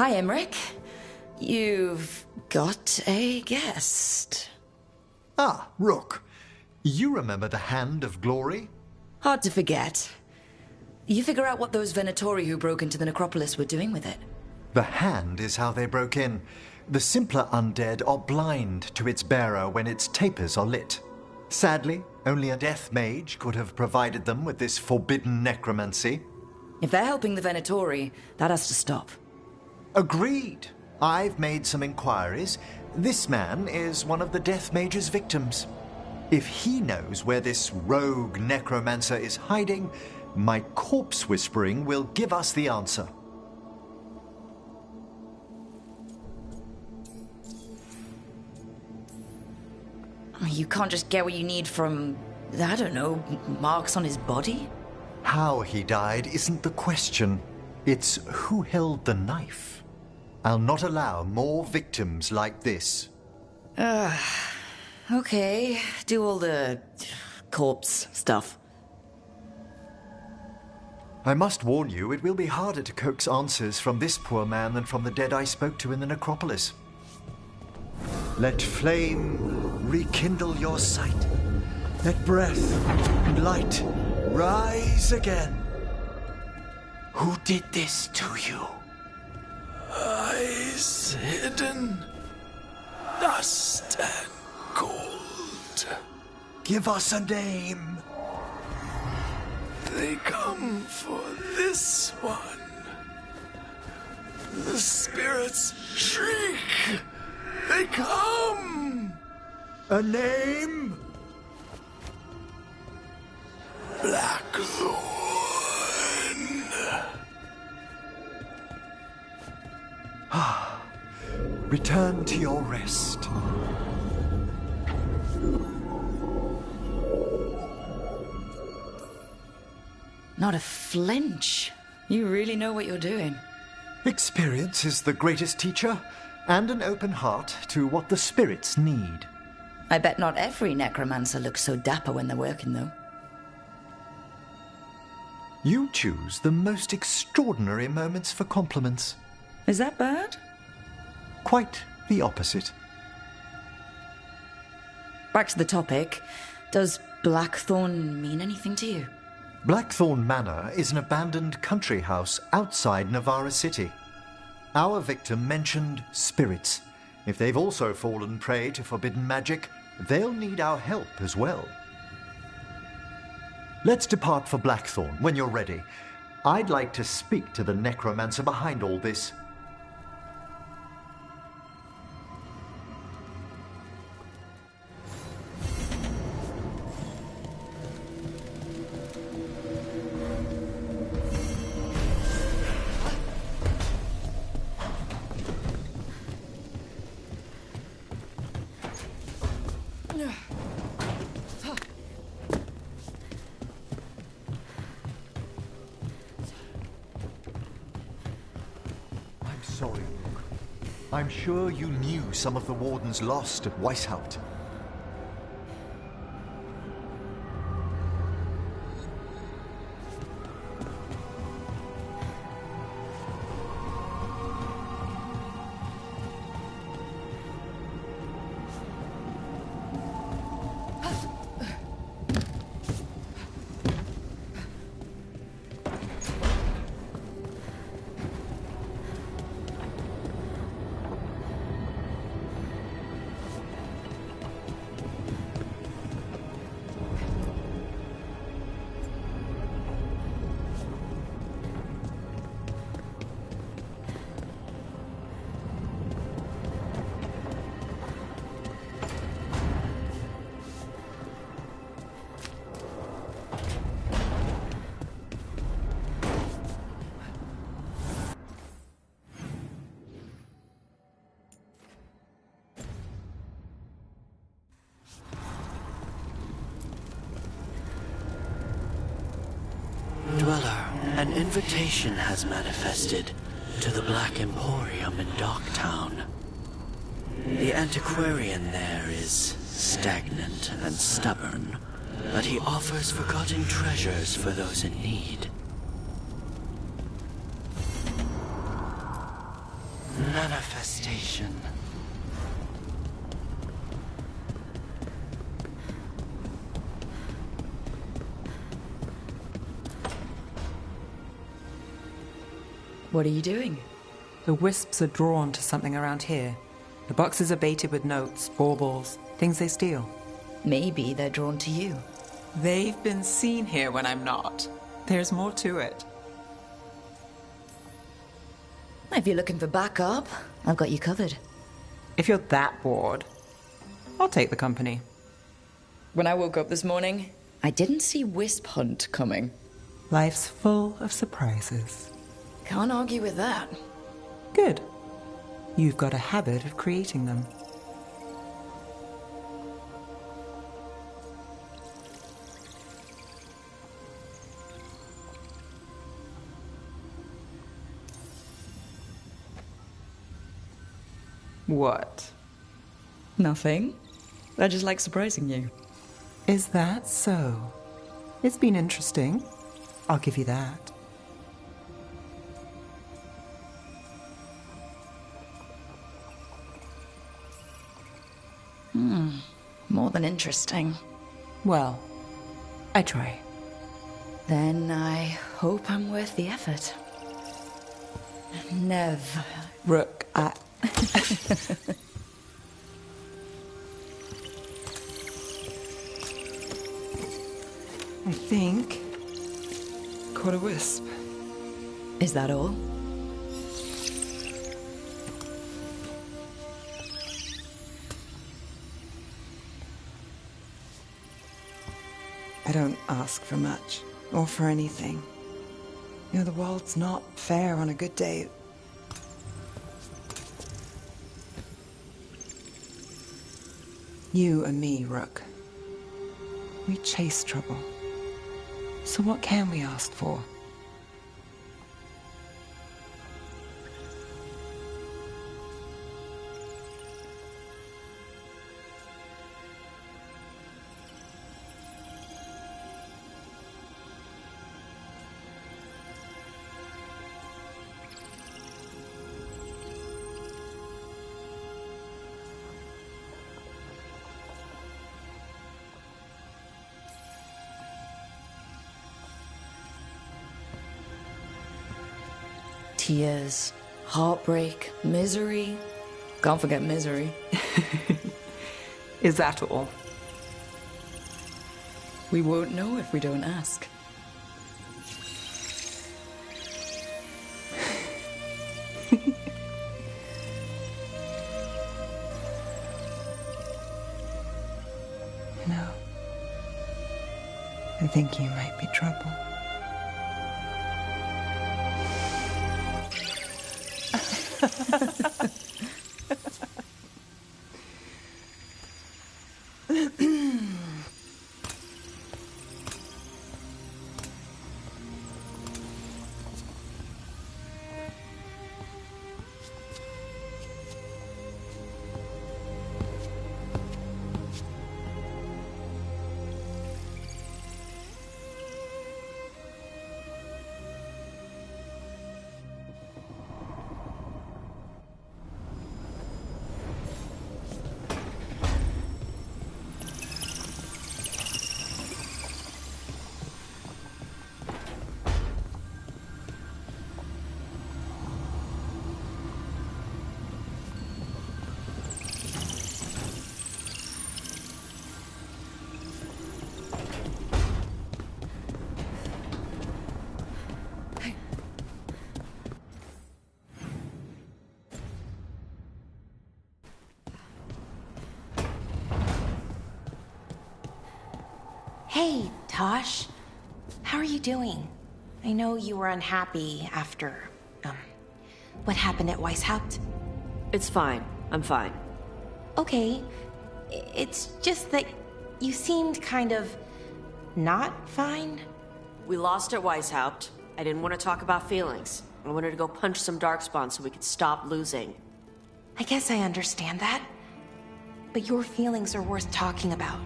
Hi, Emmerich. You've got a guest. Ah, Rook. You remember the Hand of Glory? Hard to forget. You figure out what those Venatori who broke into the necropolis were doing with it. The hand is how they broke in. The simpler undead are blind to its bearer when its tapers are lit. Sadly, only a death mage could have provided them with this forbidden necromancy. If they're helping the Venatori, that has to stop. Agreed. I've made some inquiries. This man is one of the death mage's victims. If he knows where this rogue necromancer is hiding, my corpse whispering will give us the answer. You can't just get what you need from, I don't know, marks on his body? How he died isn't the question. It's who held the knife. I'll not allow more victims like this. Okay, do all the corpse stuff. I must warn you, it will be harder to coax answers from this poor man than from the dead I spoke to in the necropolis. Let flame rekindle your sight. Let breath and light rise again. Who did this to you? Eyes hidden, dust and gold. Give us a name. They come for this one. The spirits shriek. They come. A name? Blackthorn. Return to your rest. Not a flinch. You really know what you're doing. Experience is the greatest teacher, and an open heart to what the spirits need. I bet not every necromancer looks so dapper when they're working, though. You choose the most extraordinary moments for compliments. Is that bad? Quite the opposite. Back to the topic. Does Blackthorn mean anything to you? Blackthorn Manor is an abandoned country house outside Navarra City. Our victim mentioned spirits. If they've also fallen prey to forbidden magic, they'll need our help as well. Let's depart for Blackthorn when you're ready. I'd like to speak to the necromancer behind all this. Sorry, Rook. I'm sure you knew some of the wardens lost at Weishaupt. Dweller, an invitation has manifested to the Black Emporium in Docktown. The antiquarian there is stagnant and stubborn, but he offers forgotten treasures for those in need. manifestation. What are you doing? The wisps are drawn to something around here. The boxes are baited with notes, baubles, things they steal. Maybe they're drawn to you. They've been seen here when I'm not. There's more to it. If you're looking for backup, I've got you covered. If you're that bored, I'll take the company. When I woke up this morning, I didn't see Wisp Hunt coming. Life's full of surprises. Can't argue with that. Good. You've got a habit of creating them. What? Nothing. I just like surprising you. Is that so? It's been interesting. I'll give you that. More than interesting. Well, I try. Then I hope I'm worth the effort. Never. Rook, I think caught a wisp. Is that all? I don't ask for much, or for anything. You know, the world's not fair on a good day. You and me, Rook. We chase trouble. So what can we ask for? Tears, heartbreak, misery. Can't forget misery. Is that all? We won't know if we don't ask. No. I think you might be trouble. Hey, Tosh. How are you doing? I know you were unhappy after, what happened at Weishaupt. It's fine. I'm fine. Okay. It's just that you seemed kind of not fine. We lost at Weishaupt. I didn't want to talk about feelings. I wanted to go punch some darkspawn so we could stop losing. I guess I understand that. But your feelings are worth talking about.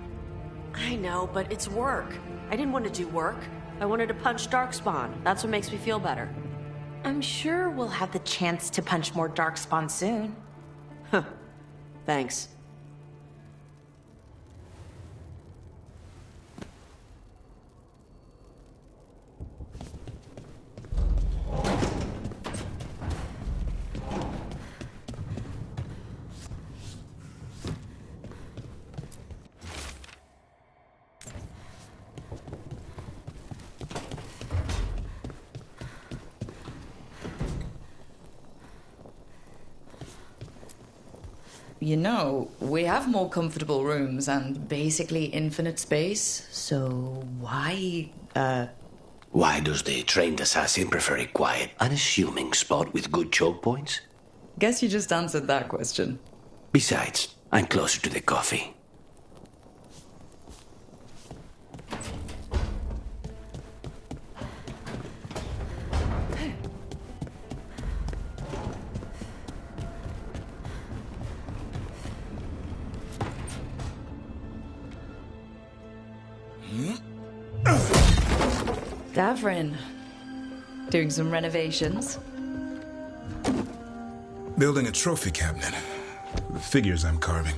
I know, but it's work. I didn't want to do work. I wanted to punch darkspawn. That's what makes me feel better. I'm sure we'll have the chance to punch more darkspawn soon. Thanks. You know, we have more comfortable rooms and basically infinite space, so why, Why does the trained assassin prefer a quiet, unassuming spot with good choke points? Guess you just answered that question. Besides, I'm closer to the coffee. Davrin, doing some renovations? Building a trophy cabinet. The figures I'm carving.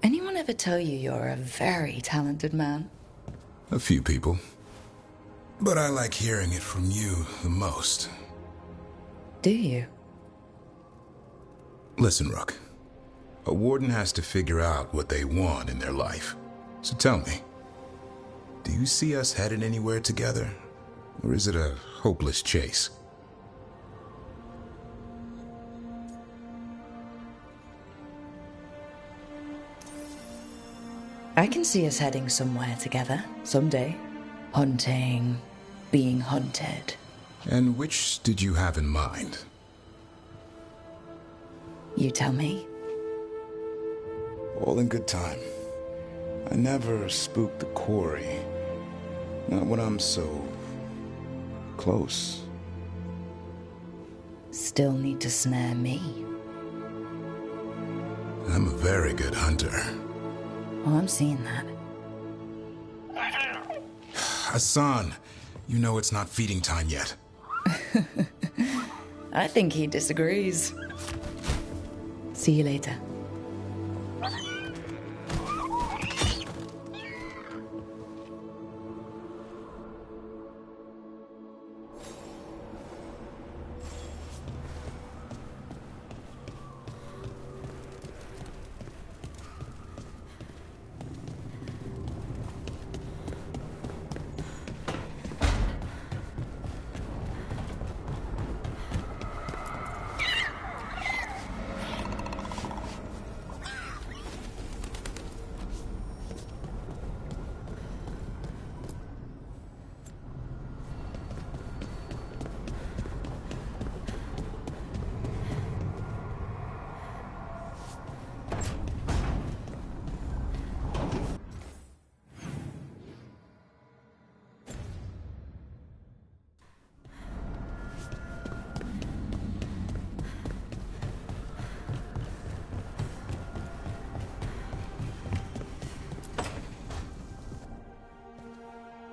Anyone ever tell you you're a very talented man? A few people. But I like hearing it from you the most. Do you? Listen, Rook. A warden has to figure out what they want in their life. So tell me, do you see us headed anywhere together? Or is it a hopeless chase? I can see us heading somewhere together, someday. Hunting, being hunted. And which did you have in mind? You tell me. All in good time. I never spook the quarry. Not when I'm so close. Still need to snare me. I'm a very good hunter. Well, I'm seeing that. Hassan, you know it's not feeding time yet. I think he disagrees. See you later.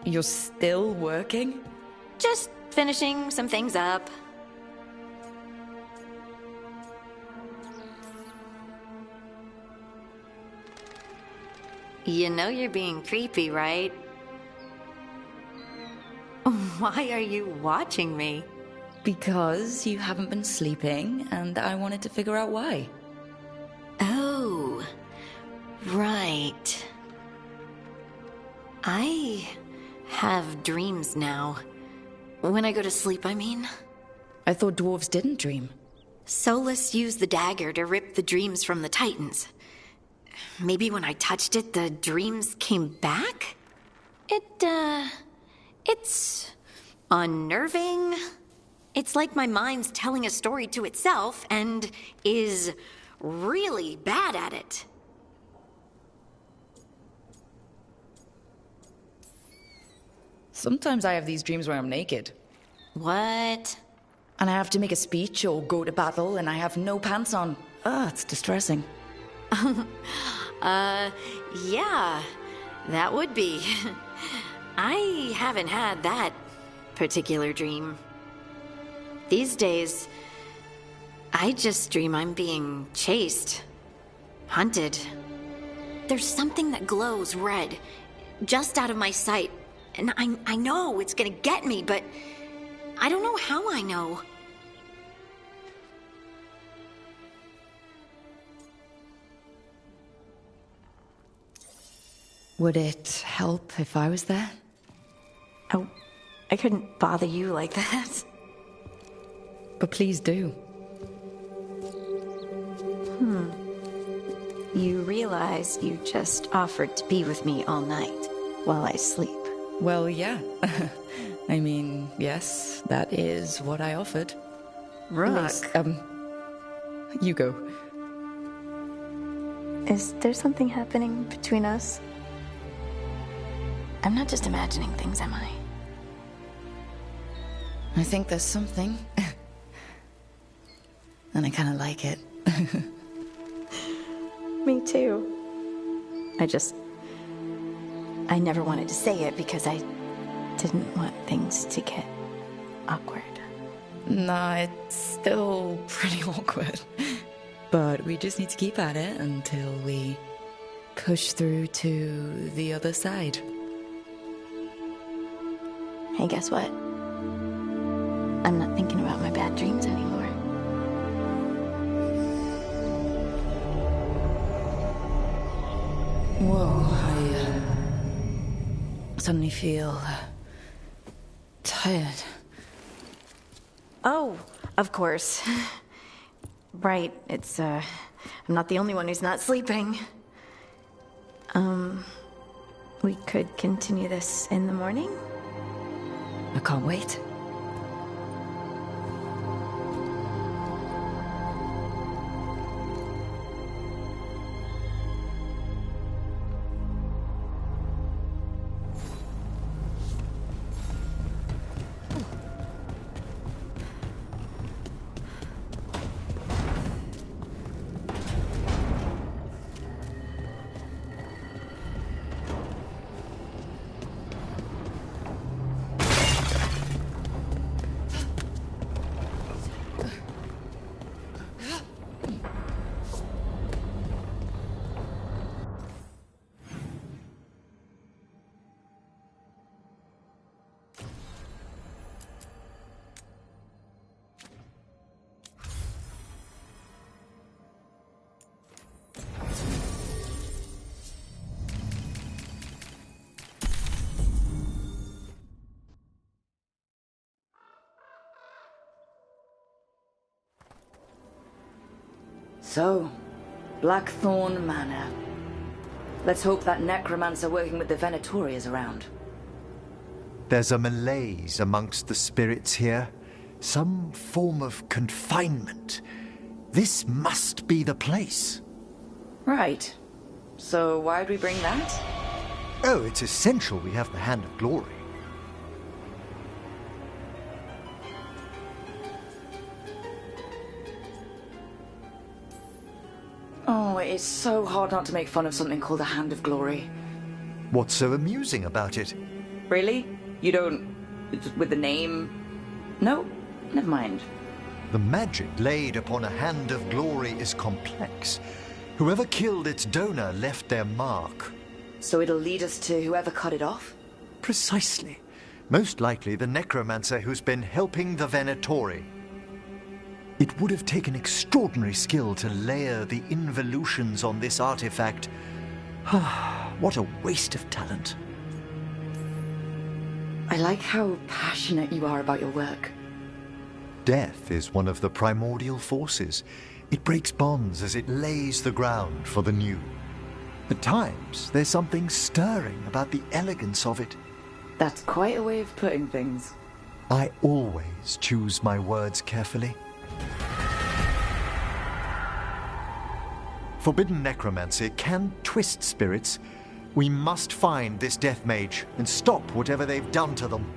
You're still working? Just finishing some things up. You know you're being creepy, right? Why are you watching me? Because you haven't been sleeping, and I wanted to figure out why. Oh, right. I have dreams now. When I go to sleep, I mean. I thought dwarves didn't dream. Solus used the dagger to rip the dreams from the Titans. Maybe when I touched it, the dreams came back? It's unnerving. It's like my mind's telling a story to itself and is really bad at it. Sometimes I have these dreams where I'm naked. What? And I have to make a speech or go to battle, and I have no pants on. It's distressing. Yeah, that would be. I haven't had that particular dream. These days, I just dream I'm being chased, hunted. There's something that glows red, just out of my sight, and I know it's gonna get me, but I don't know how I know. Would it help if I was there? Oh, I couldn't bother you like that. But please do. You realize you just offered to be with me all night while I sleep. Well, yeah. I mean, yes, that is what I offered. Rook. You go. Is there something happening between us? I'm not just imagining things, am I? I think there's something. And I kind of like it. Me too. I never wanted to say it because I didn't want things to get awkward. Nah, it's still pretty awkward. But we just need to keep at it until we push through to the other side. Hey, guess what? I'm not thinking about my bad dreams anymore. Whoa, I suddenly feel tired. Oh, of course. Right, it's, I'm not the only one who's not sleeping. We could continue this in the morning? I can't wait. So, Blackthorn Manor. Let's hope that necromancer working with the Venatori is around. There's a malaise amongst the spirits here. Some form of confinement. This must be the place. Right. So why'd we bring that? Oh, it's essential we have the Hand of Glory. Oh, it's so hard not to make fun of something called the Hand of Glory. What's so amusing about it? Really? You don't... with the name? No, never mind. The magic laid upon a Hand of Glory is complex. Whoever killed its donor left their mark. So it'll lead us to whoever cut it off? Precisely. Most likely the necromancer who's been helping the Venatori. It would have taken extraordinary skill to layer the involutions on this artifact. What a waste of talent. I like how passionate you are about your work. Death is one of the primordial forces. It breaks bonds as it lays the ground for the new. At times, there's something stirring about the elegance of it. That's quite a way of putting things. I always choose my words carefully. Forbidden necromancy can twist spirits. We must find this death mage and stop whatever they've done to them.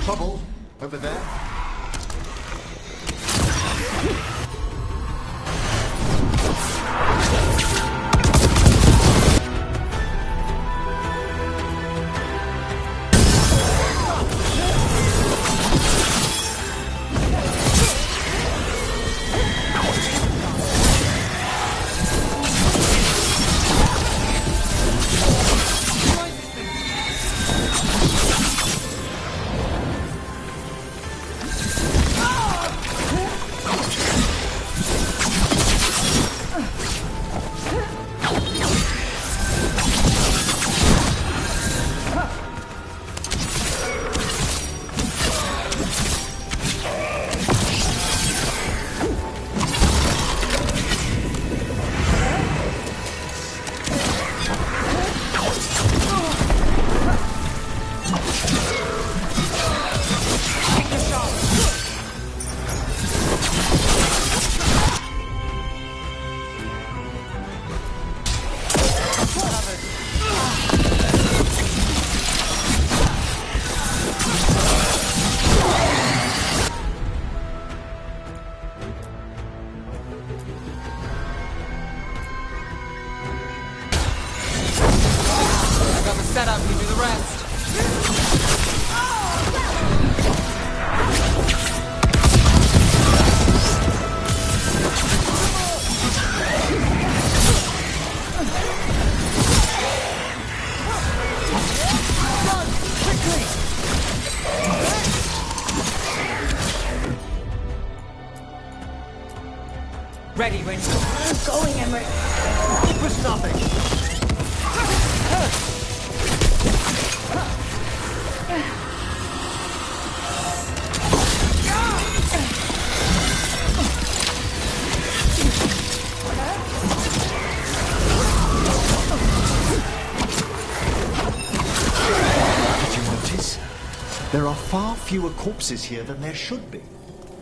trouble over there. Ready, Rin. I'm going, Emmerich. We're stopping. Did you notice? There are far fewer corpses here than there should be.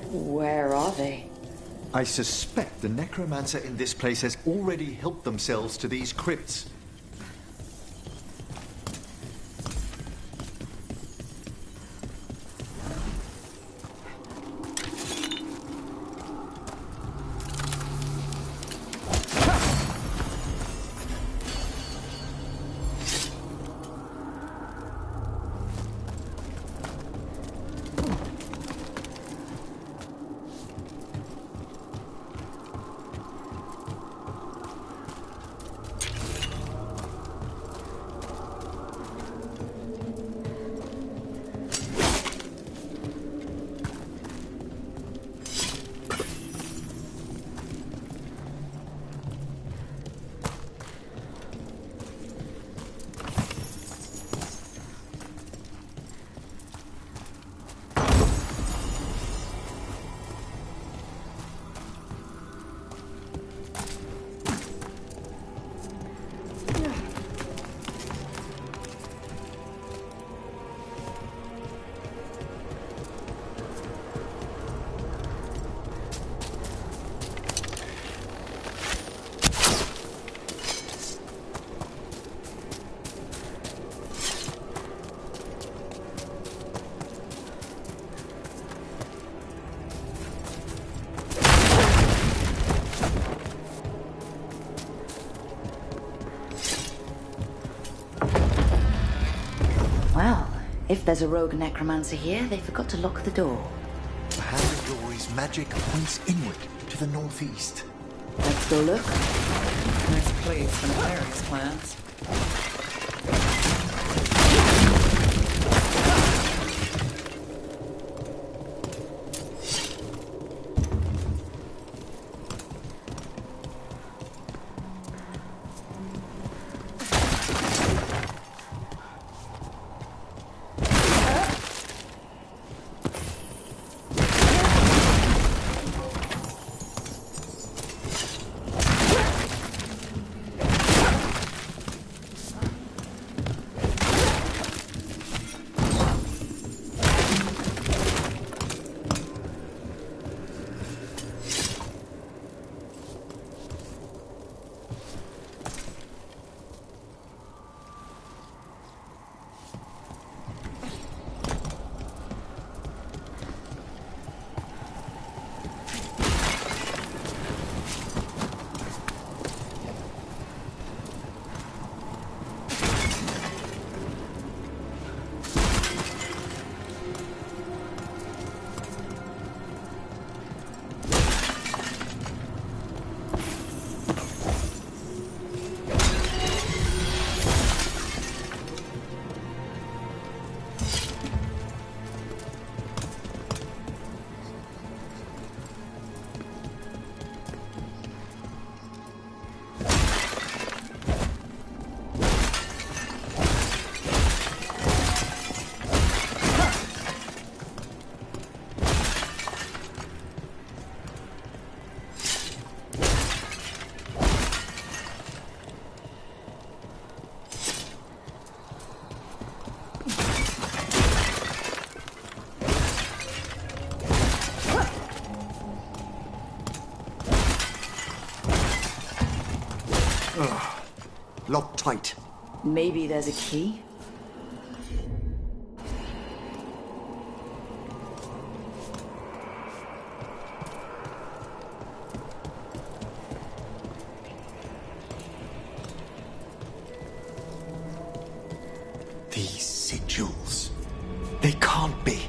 Where are they? I suspect the necromancer in this place has already helped themselves to these crypts. Well, if there's a rogue necromancer here, they forgot to lock the door. The handle door is magic points inward to the northeast. Let's go look. Nice place for nefarious plans. locked tight. Maybe there's a key? These sigils. They can't be.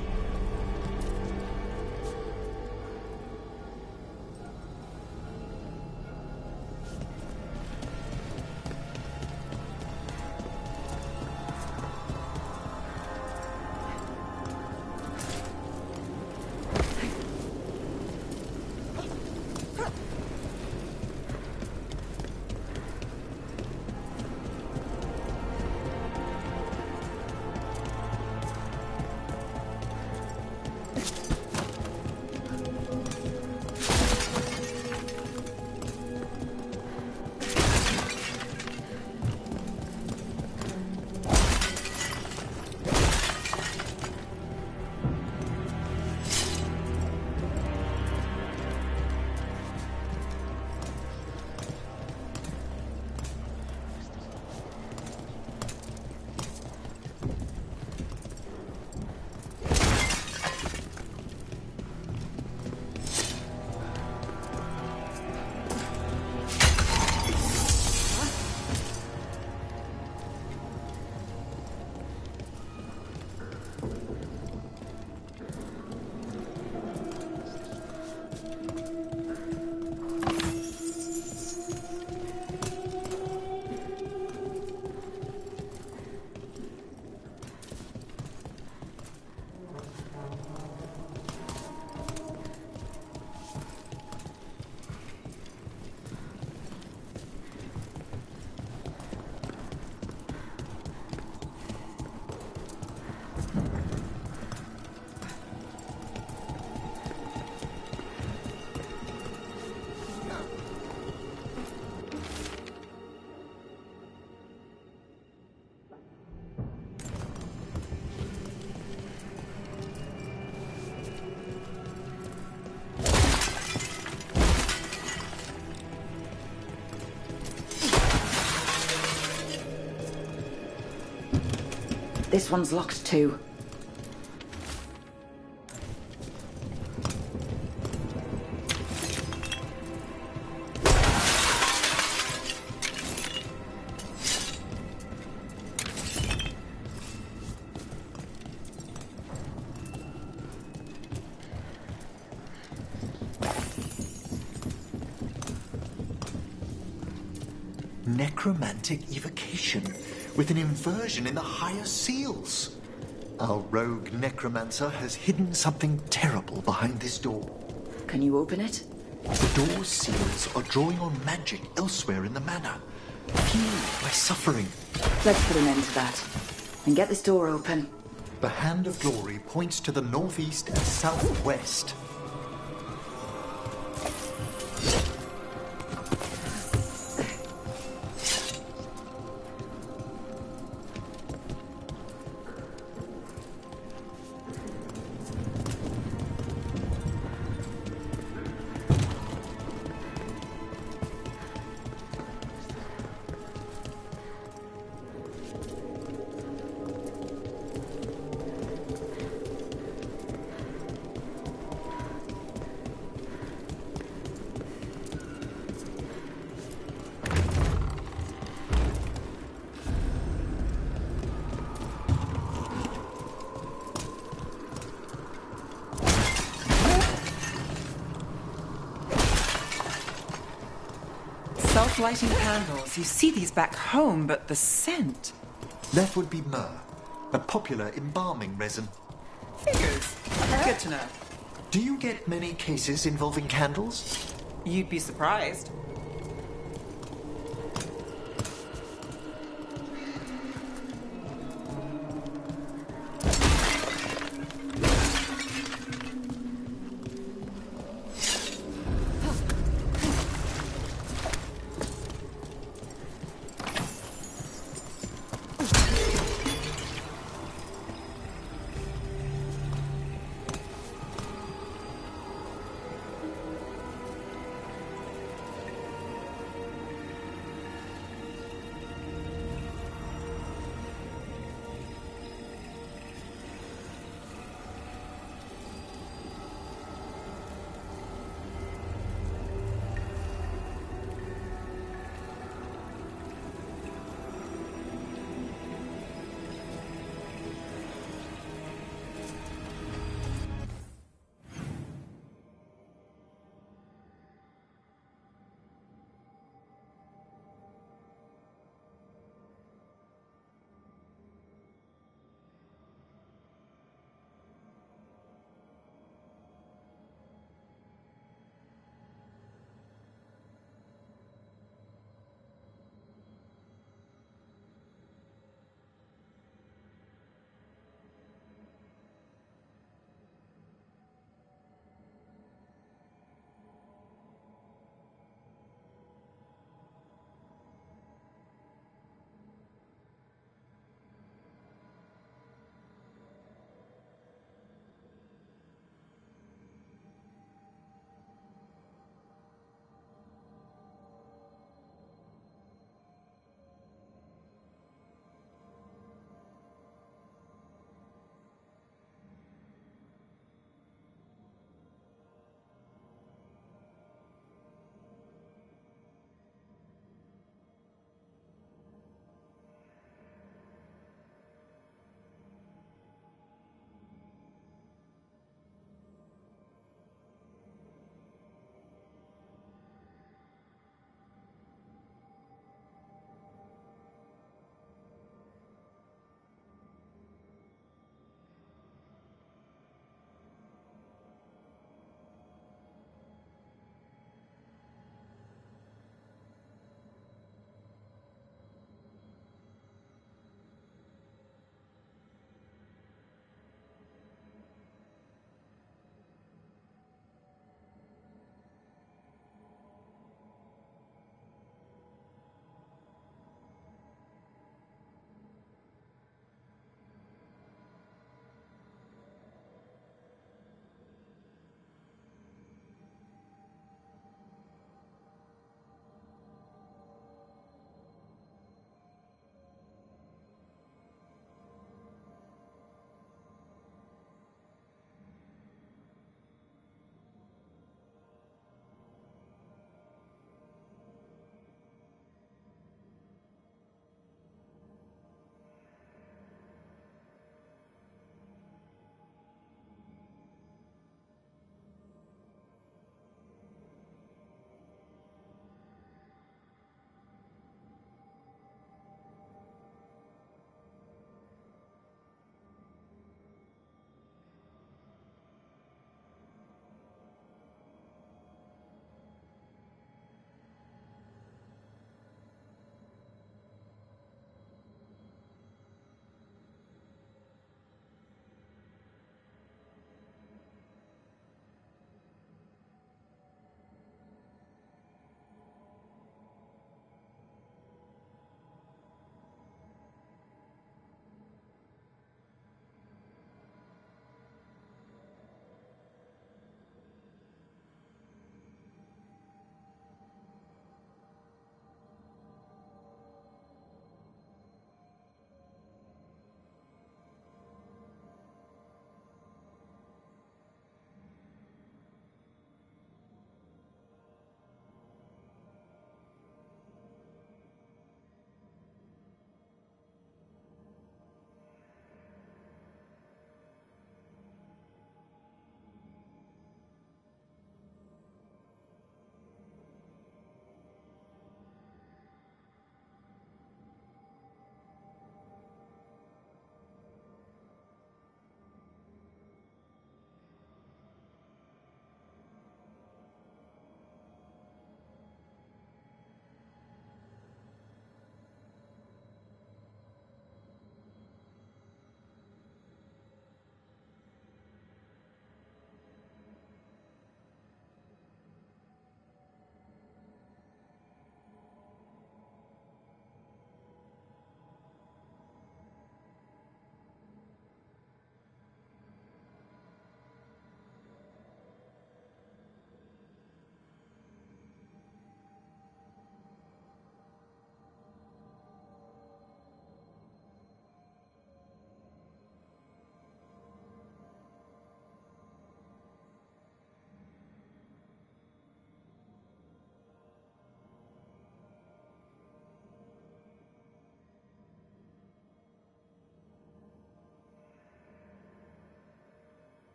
This one's locked too. Necromantic evocation, with an inversion in the higher seals. Our rogue necromancer has hidden something terrible behind this door. Can you open it? The door's seals are drawing on magic elsewhere in the manor, fueled by suffering. Let's put an end to that. And get this door open. The Hand of Glory points to the northeast and southwest. Self-lighting candles. You see these back home, but the scent. That would be myrrh, a popular embalming resin. Figures. Good to know. Do you get many cases involving candles? You'd be surprised.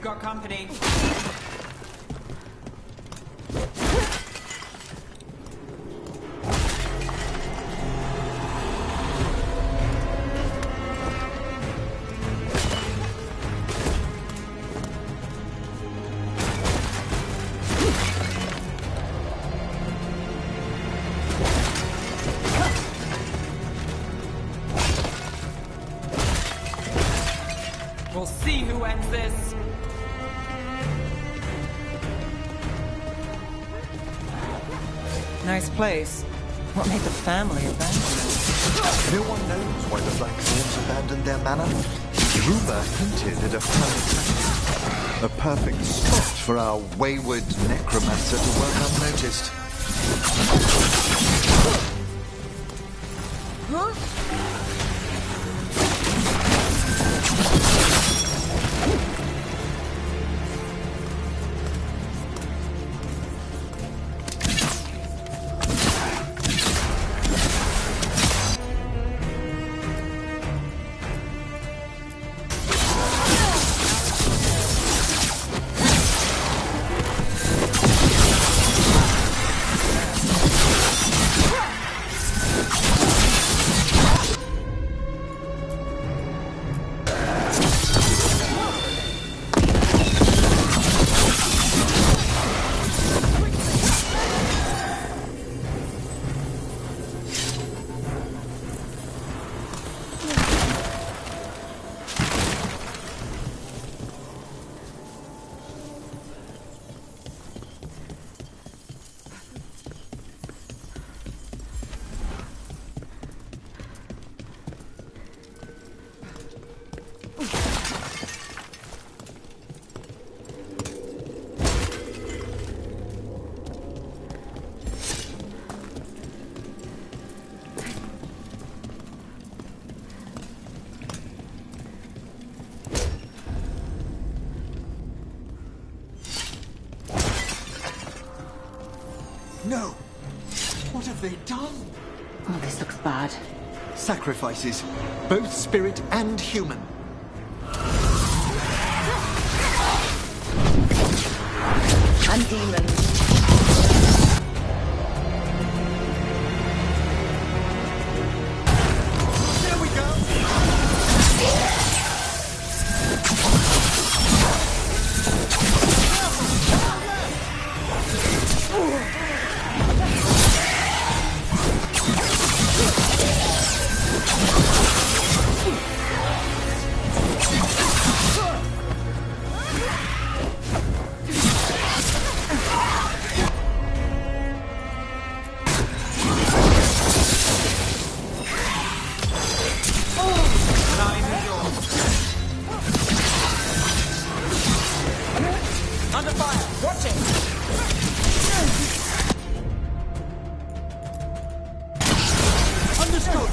got company. We'll see who ends this. Nice place. What made the family abandon it? No one knows why the Blackthorns abandoned their manor. Rumor hinted at a perfect, a perfect spot for our wayward necromancer to work unnoticed. No! What have they done? Oh, this looks bad. Sacrifices, both spirit and human. And demons. There we go! Under fire! Watch it! Understood!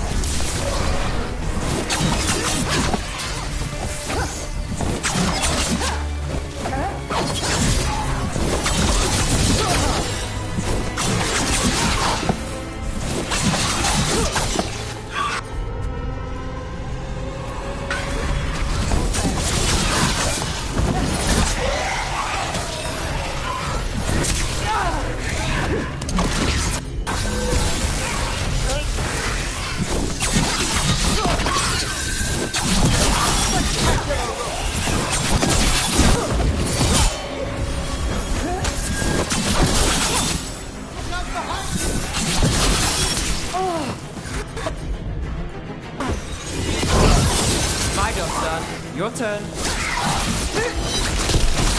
My job's done. Your turn.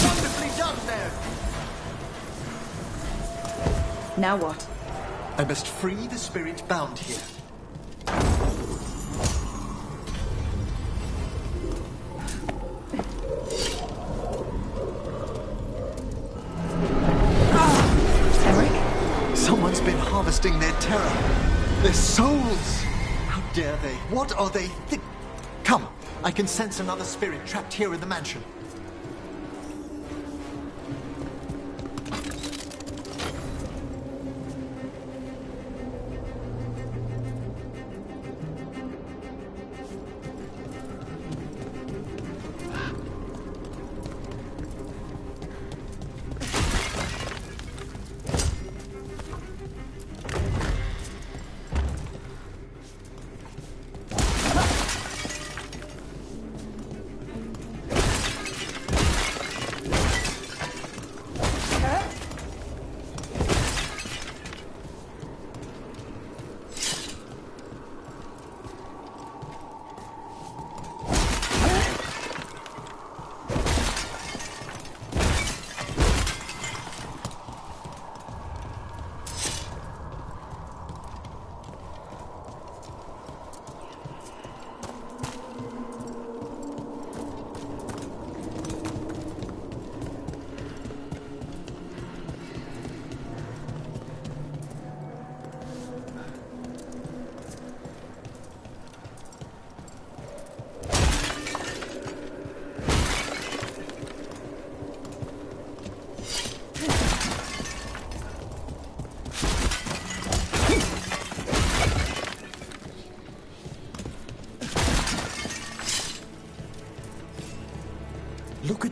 Wonderfully done there! Now what? I must free the spirit bound here. Someone's been harvesting their terror. Their souls! How dare they? What are they Come, I can sense another spirit trapped here in the mansion.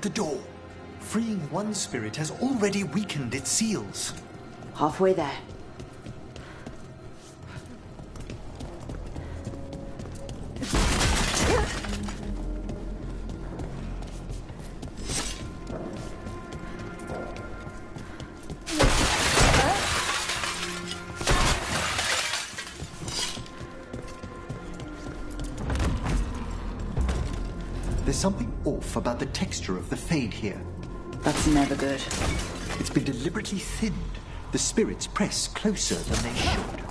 the door. Freeing one spirit has already weakened its seals. Halfway there. There's something off about the texture of the fade here. That's never good. It's been deliberately thinned. The spirits press closer than they should.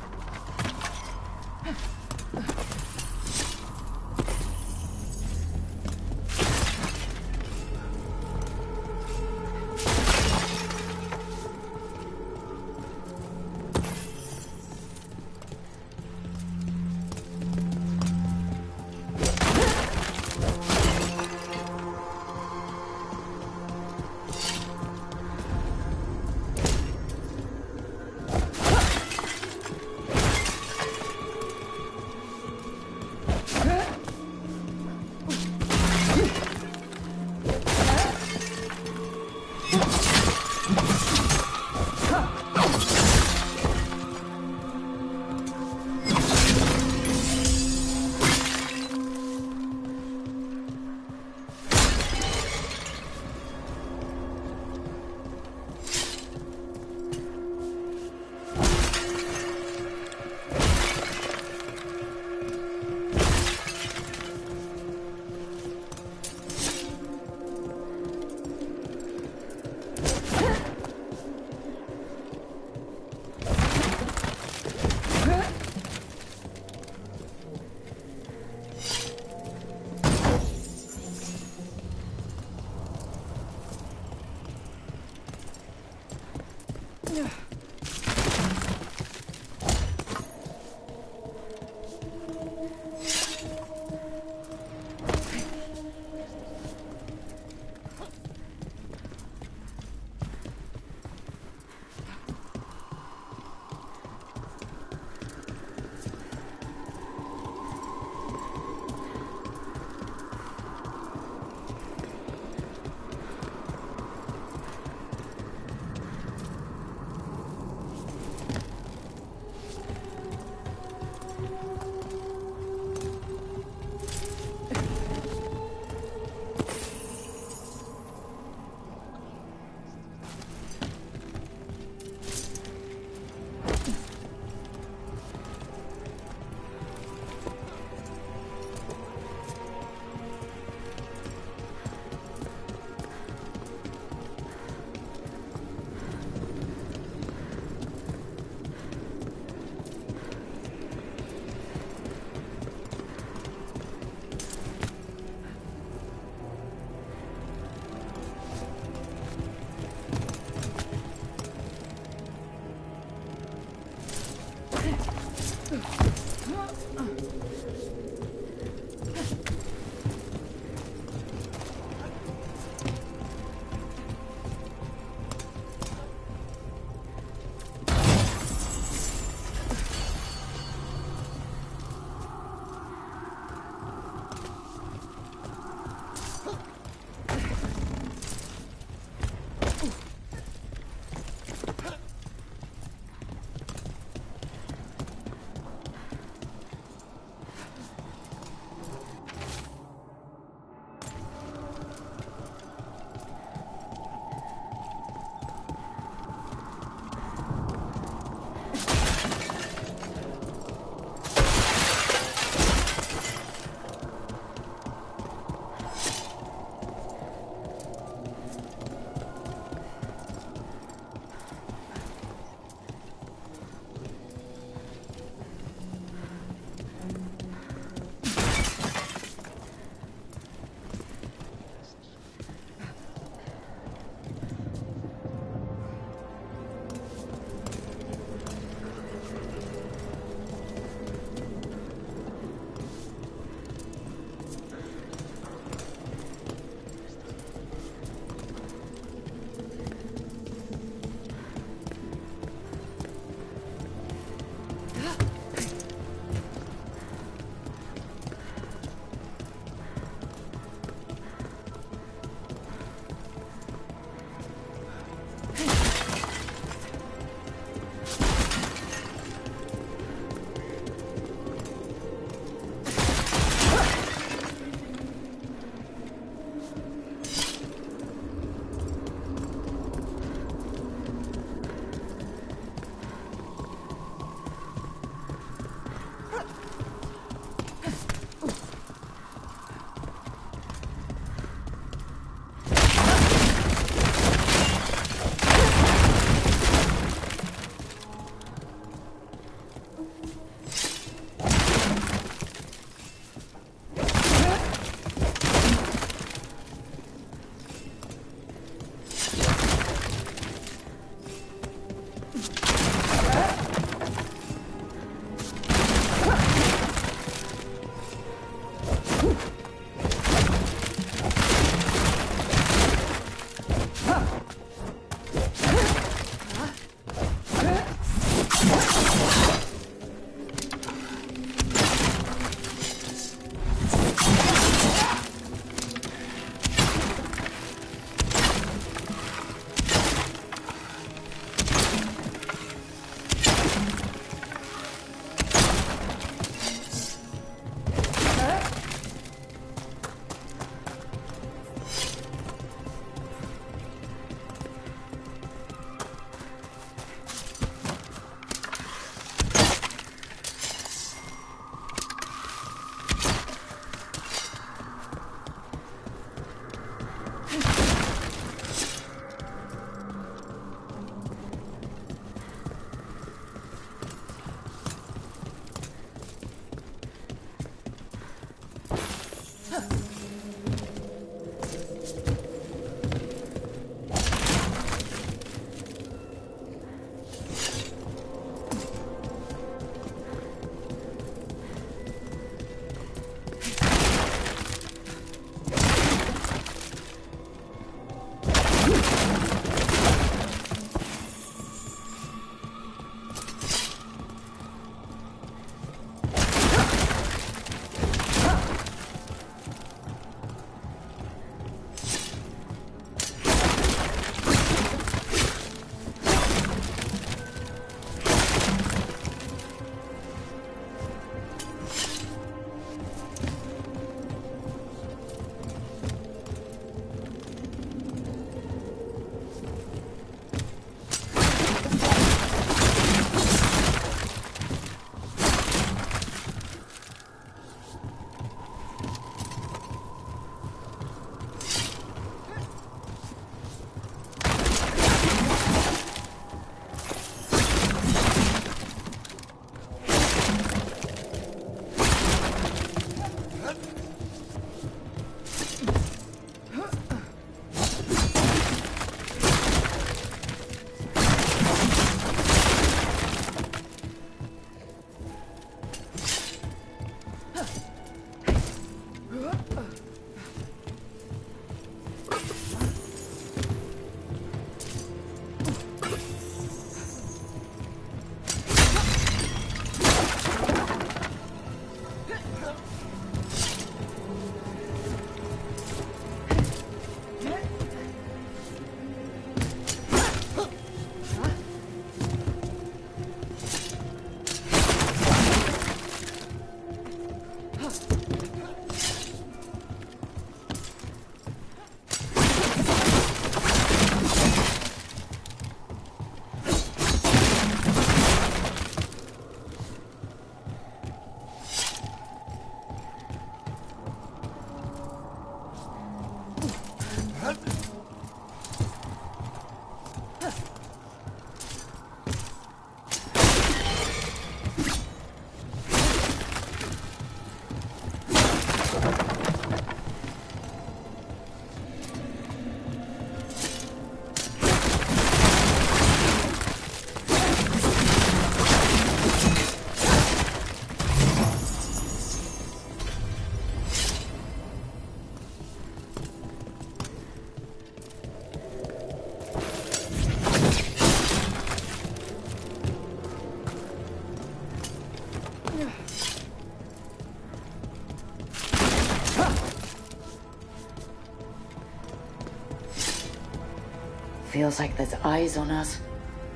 feels like there's eyes on us.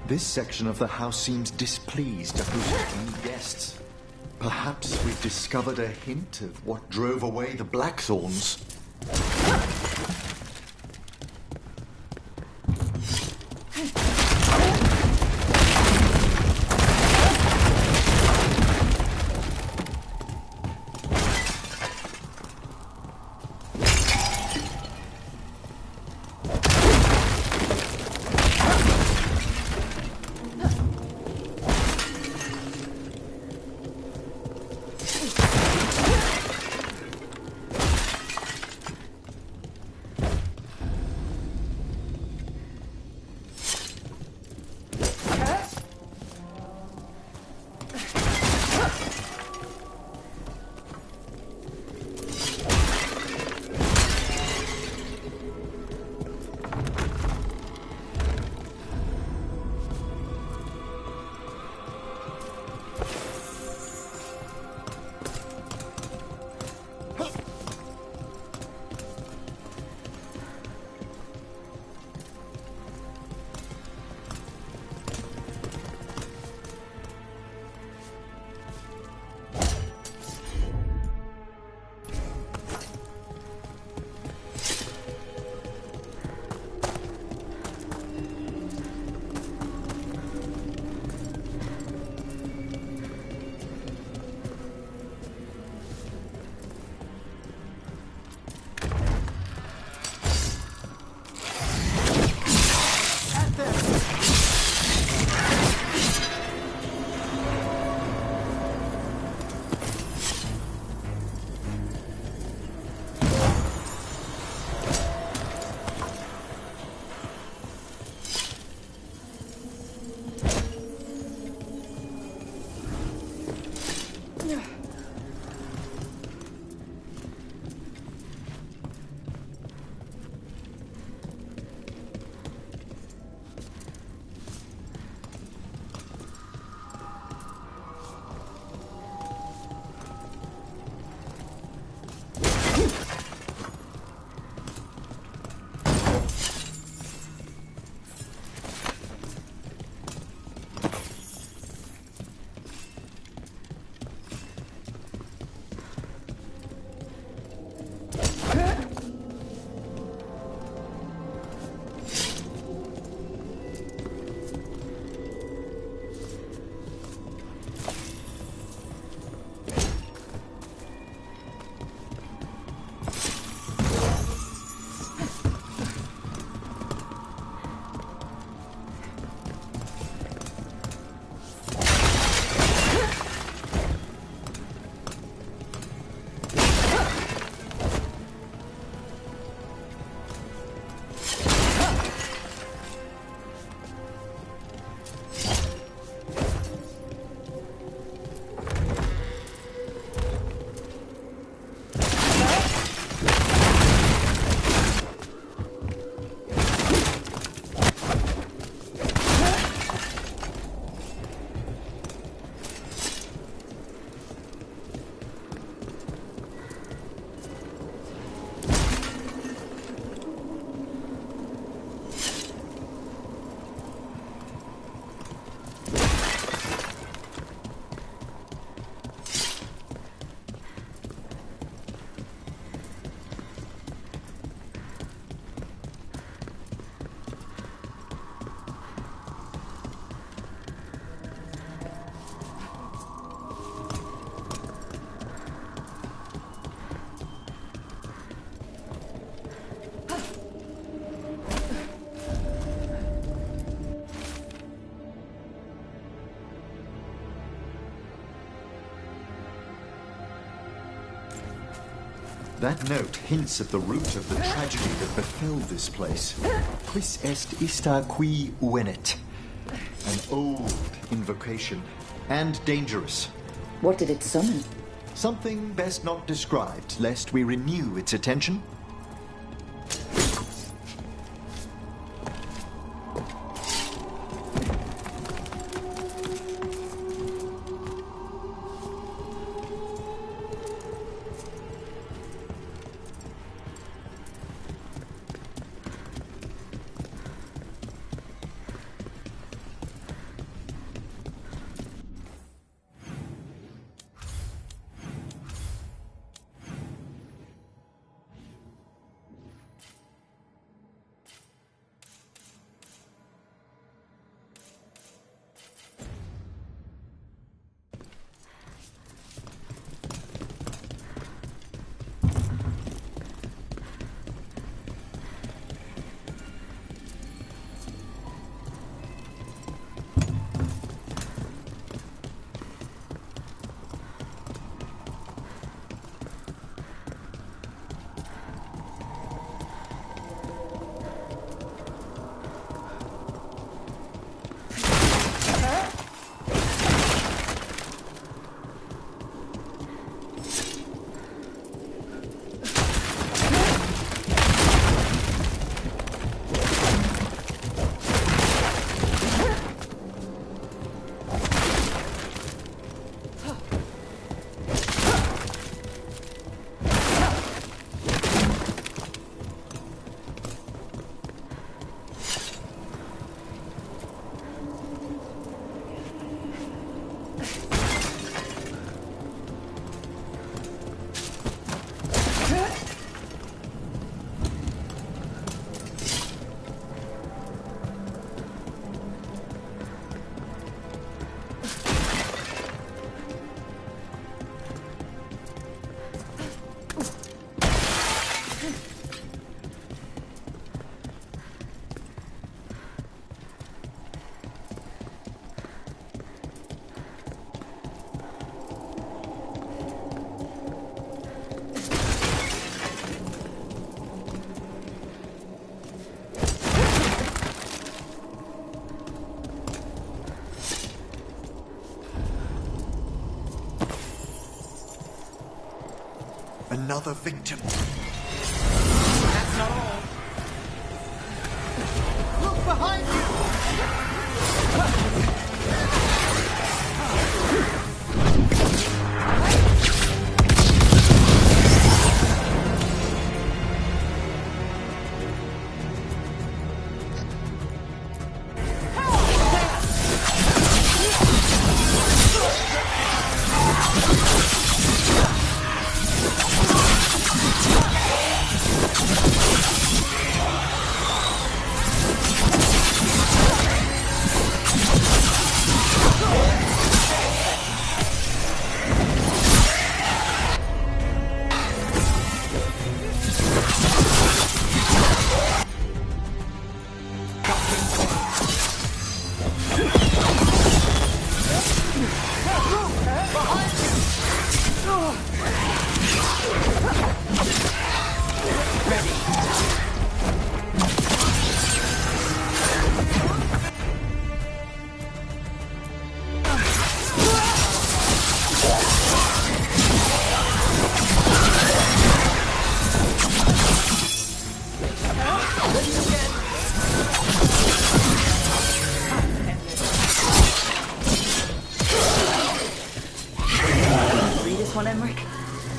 This section of the house seems displeased at hosting new guests. Perhaps we've discovered a hint of what drove away the Blackthorns. That note hints at the root of the tragedy that befell this place. Quis est ista qui venet? An old invocation, and dangerous. What did it summon? Something best not described, lest we renew its attention. Another victim. That's not all. Look behind you!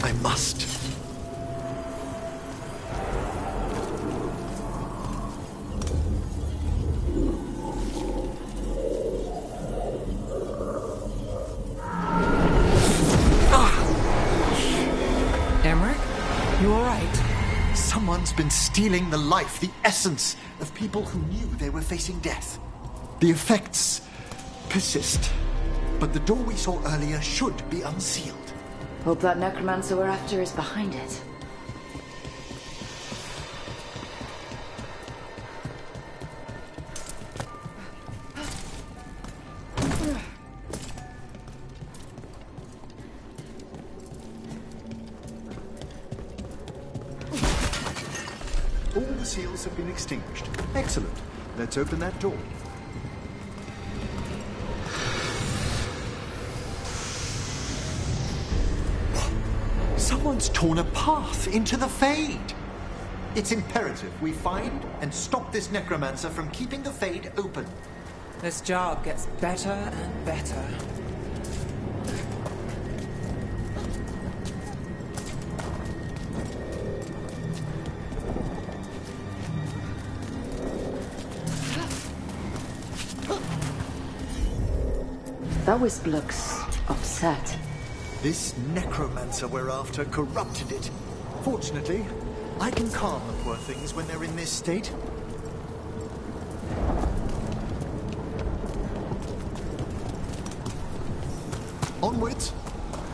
I must. Emmerich? You alright? Someone's been stealing the life, the essence of people who knew they were facing death. The effects persist, but the door we saw earlier should be unsealed. Hope that necromancer we're after is behind it. All the seals have been extinguished. Excellent. Let's open that door. Someone's torn a path into the Fade. It's imperative we find and stop this necromancer from keeping the Fade open. This job gets better and better. That wisp looks upset. This necromancer we're after corrupted it. Fortunately, I can calm the poor things when they're in this state. Onwards.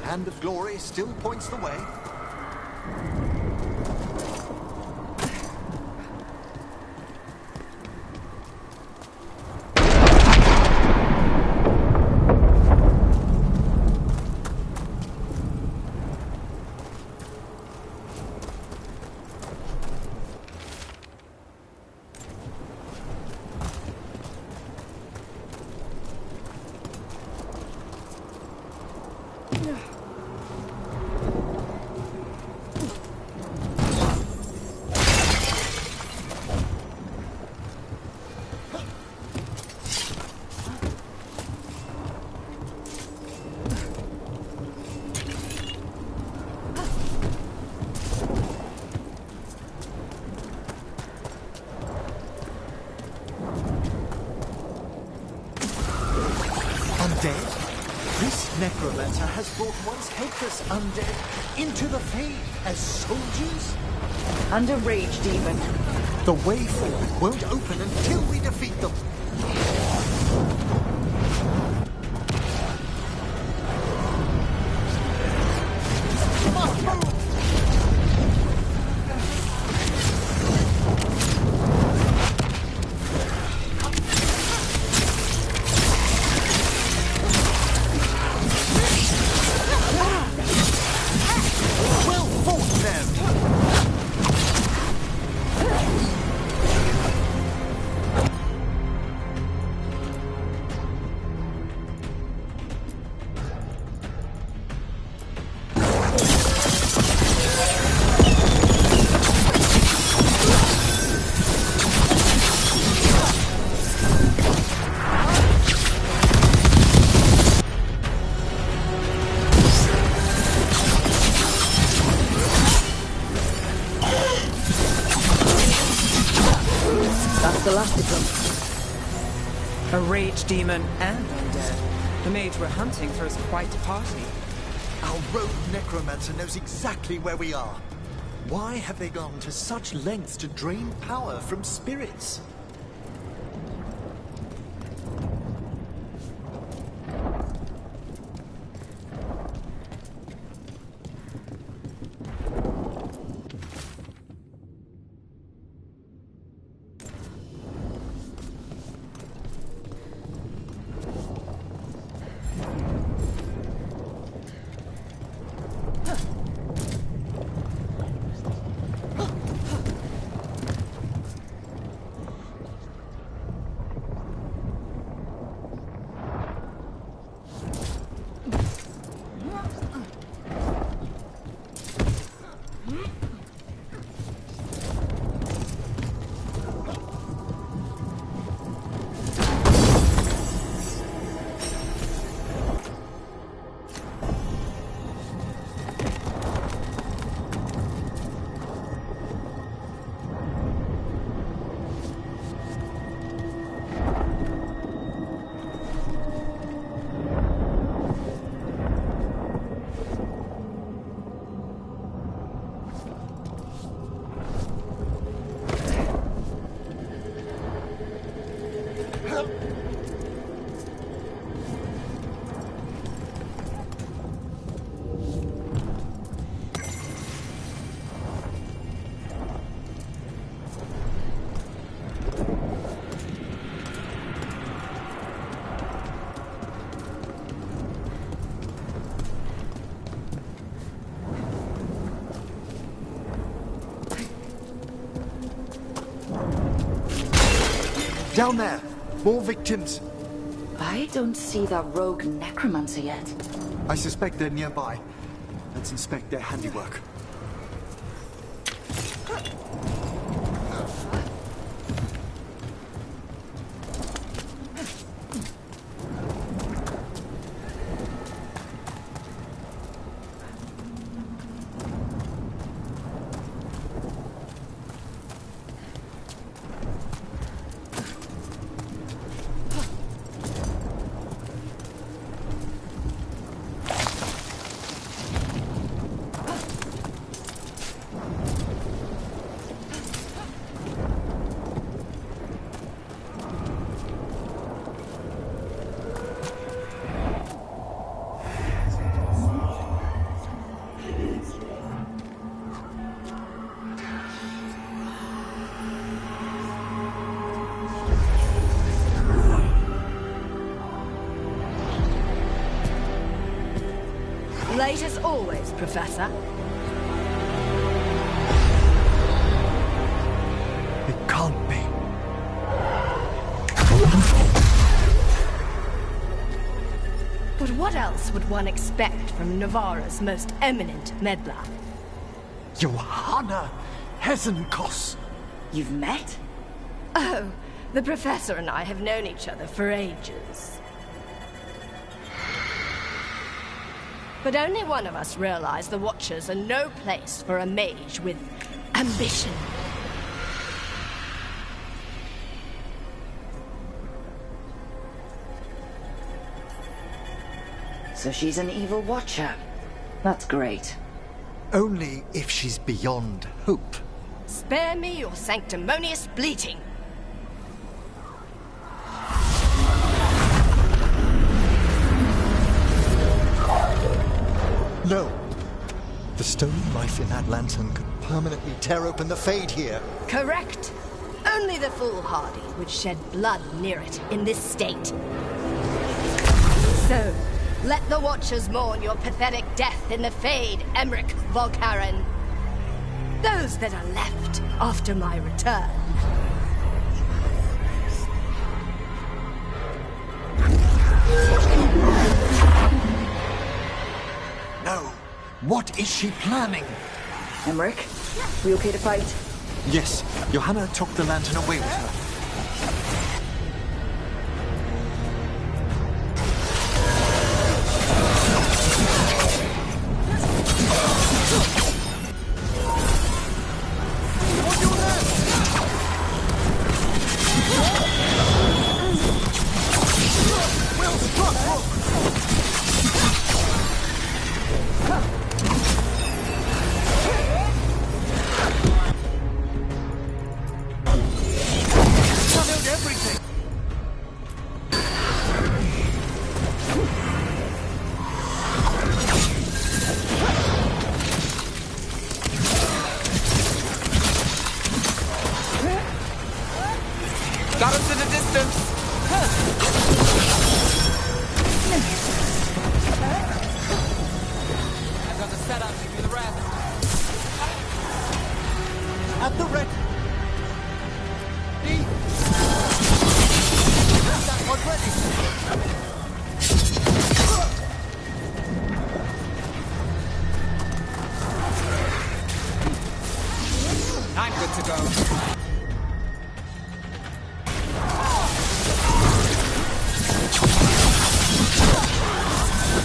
Hand of Glory still points the way. This necromancer has brought once helpless undead into the Fade as soldiers? And a rage demon. The way forward won't open until we defeat them. Must move! Rage demon and undead. The mage we're hunting throws quite a party. Our rogue necromancer knows exactly where we are. Why have they gone to such lengths to drain power from spirits? Down there! More victims! I don't see that rogue necromancer yet. I suspect they're nearby. Let's inspect their handiwork. Late as always, Professor. It can't be. But what else would one expect from Navarra's most eminent meddler? Johanna Hesenkos! You've met? Oh, the Professor and I have known each other for ages. But only one of us realized the Watchers are no place for a mage with ambition. So she's an evil Watcher. That's great. Only if she's beyond hope. Spare me your sanctimonious bleating. No. The stone life in that lantern could permanently tear open the Fade here. Correct. Only the foolhardy would shed blood near it in this state. So, let the Watchers mourn your pathetic death in the Fade, Emmerich Volkaren. Those that are left after my return. No. What is she planning? Emmerich, we okay to fight? Yes. Johanna took the lantern away with her.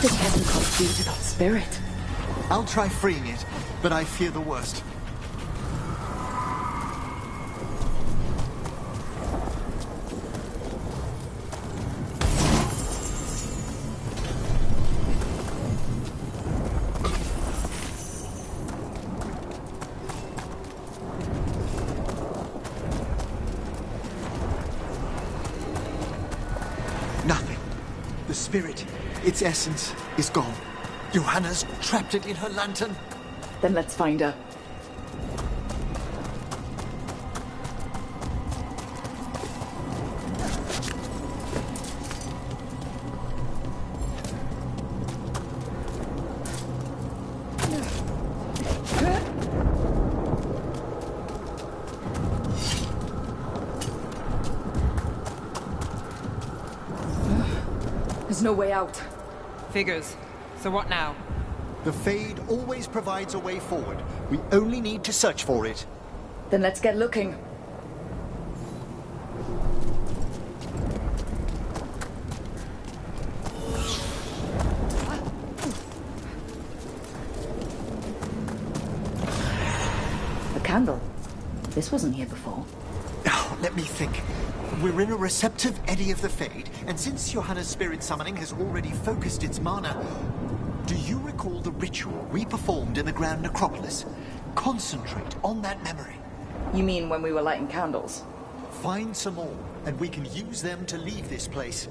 What did Heavencroft do to that spirit? I'll try freeing it, but I fear the worst. Nothing. The spirit, its essence, is gone. Johanna's trapped it in her lantern. Then let's find her. There's no way out. Figures. So what now? The Fade always provides a way forward. We only need to search for it. Then let's get looking. A candle. This wasn't here before. Oh, let me think. We're in a receptive eddy of the Fade, and since Johanna's spirit summoning has already focused its mana, do you recall the ritual we performed in the Grand Necropolis? Concentrate on that memory. You mean when we were lighting candles? Find some more, and we can use them to leave this place.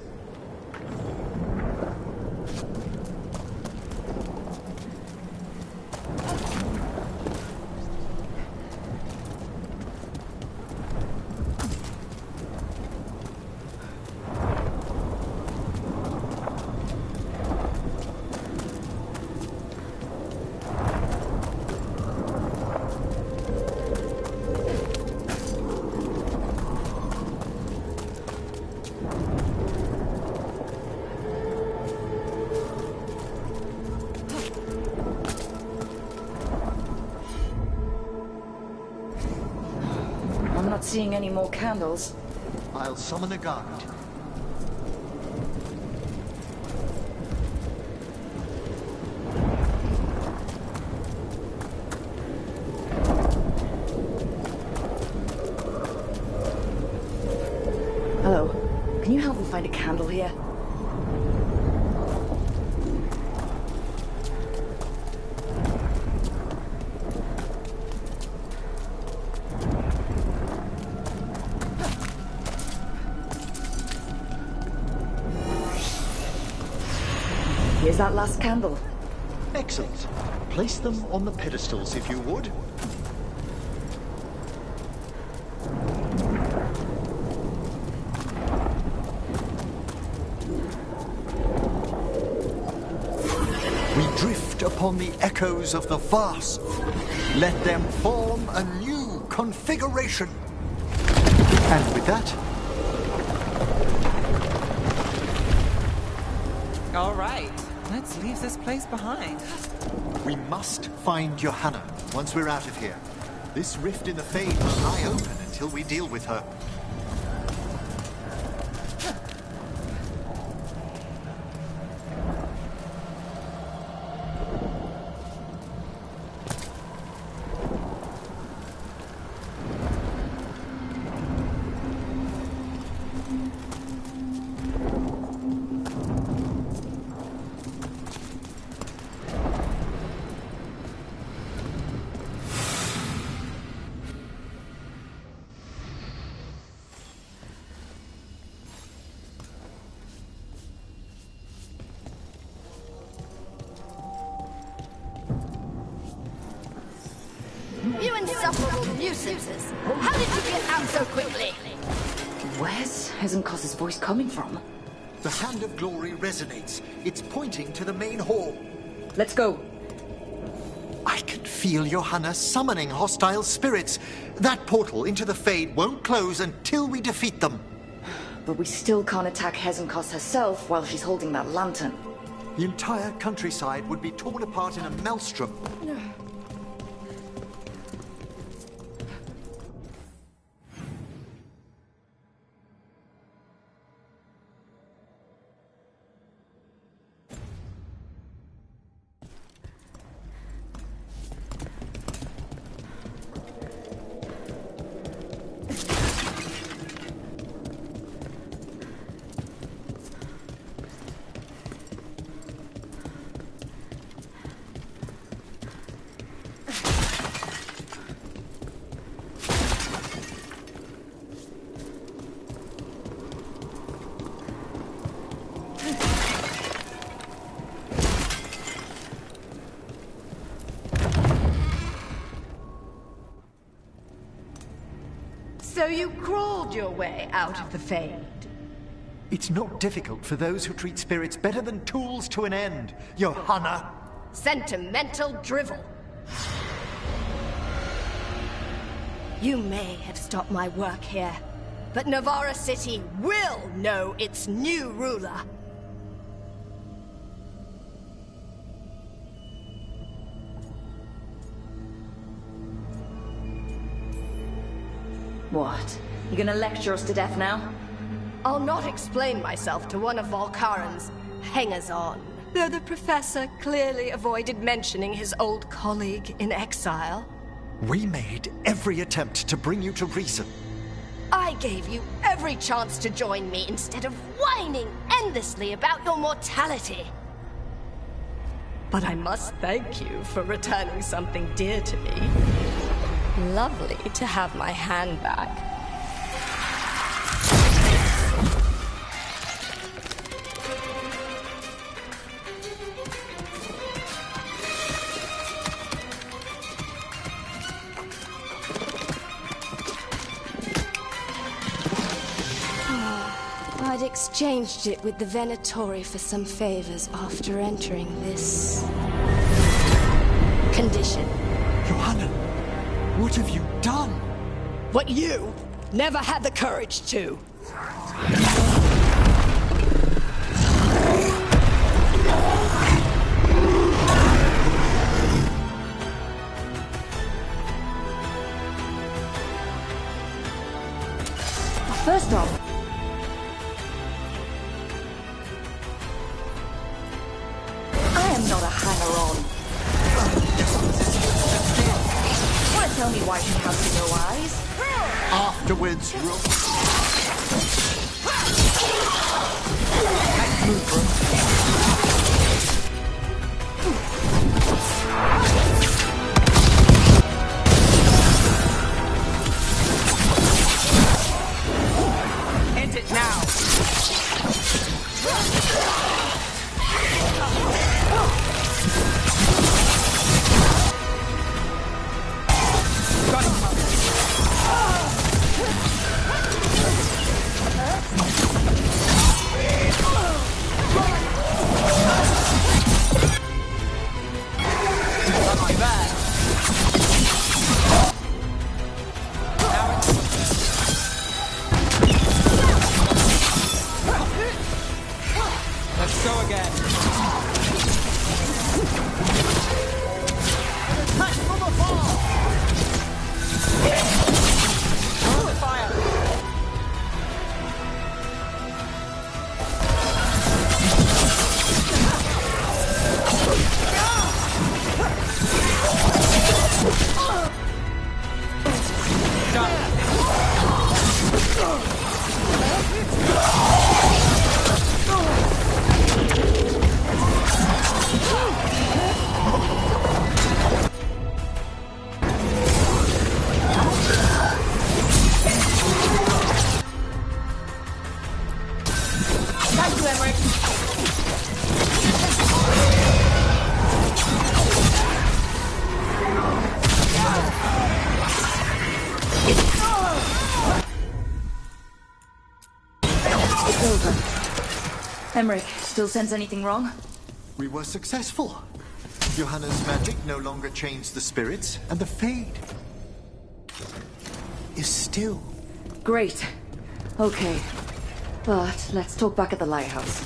Not seeing any more candles. I'll summon a guard. Hello. Can you help me find a candle here? Here's that last candle. Excellent. Place them on the pedestals, if you would. We drift upon the echoes of the vast. Let them form a new configuration. And with that... All right. Let's leave this place behind. We must find Johanna once we're out of here. This rift in the Fade will lie open until we deal with her. You insufferable nuisances! How did you get out so quickly? Where's Hezenkos's voice coming from? The Hand of Glory resonates. It's pointing to the main hall. Let's go. I can feel Johanna summoning hostile spirits. That portal into the Fade won't close until we defeat them. But we still can't attack Hezenkos herself while she's holding that lantern. The entire countryside would be torn apart in a maelstrom. So you crawled your way out of the Fade? It's not difficult for those who treat spirits better than tools to an end, Johanna. Sentimental drivel. You may have stopped my work here, but Navarra City will know its new ruler. What? You gonna lecture us to death now? I'll not explain myself to one of Volkaren's hangers-on. Though the professor clearly avoided mentioning his old colleague in exile. We made every attempt to bring you to reason. I gave you every chance to join me instead of whining endlessly about your mortality. But I must thank you for returning something dear to me. Lovely to have my hand back. I'd exchanged it with the Venatori for some favors after entering this condition. Johanna, what have you done? What you never had the courage to. First off, I am not a hanger-on. Want to tell me why she has no eyes? Afterwards, End it now! Got him. Not bad. Let's go again. Touch from afar. Throw the fire. Thank you, Emmerich. It's over. Emmerich, still sense anything wrong? we were successful. Johanna's magic no longer changed the spirits, and the Fade is still. Great. Okay. But let's talk back at the lighthouse.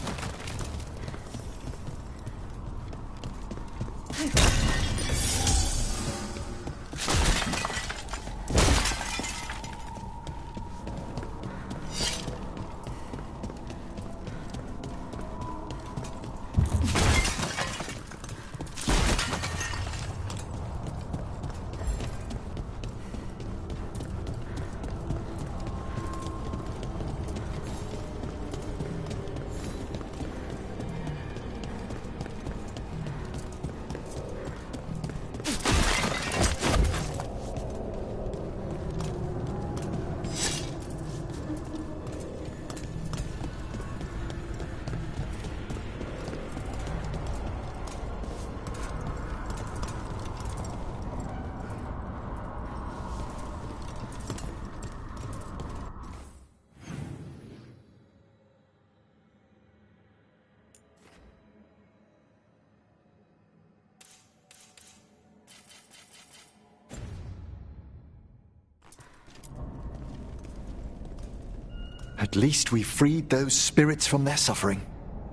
At least we freed those spirits from their suffering.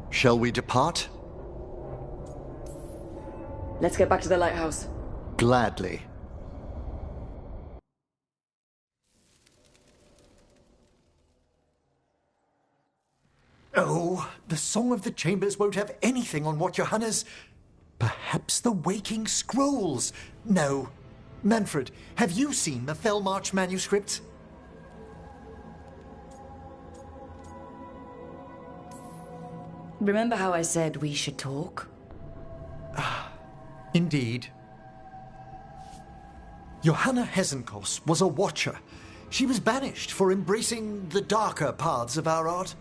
Shall we depart? Let's get back to the lighthouse. Gladly. Oh, the Song of the Chambers won't have anything on what Johanna's... Perhaps the Waking Scrolls? No. Manfred, have you seen the Fellmarch manuscripts? Remember how I said we should talk? Indeed. Johanna Hesenkos was a watcher. She was banished for embracing the darker paths of our art.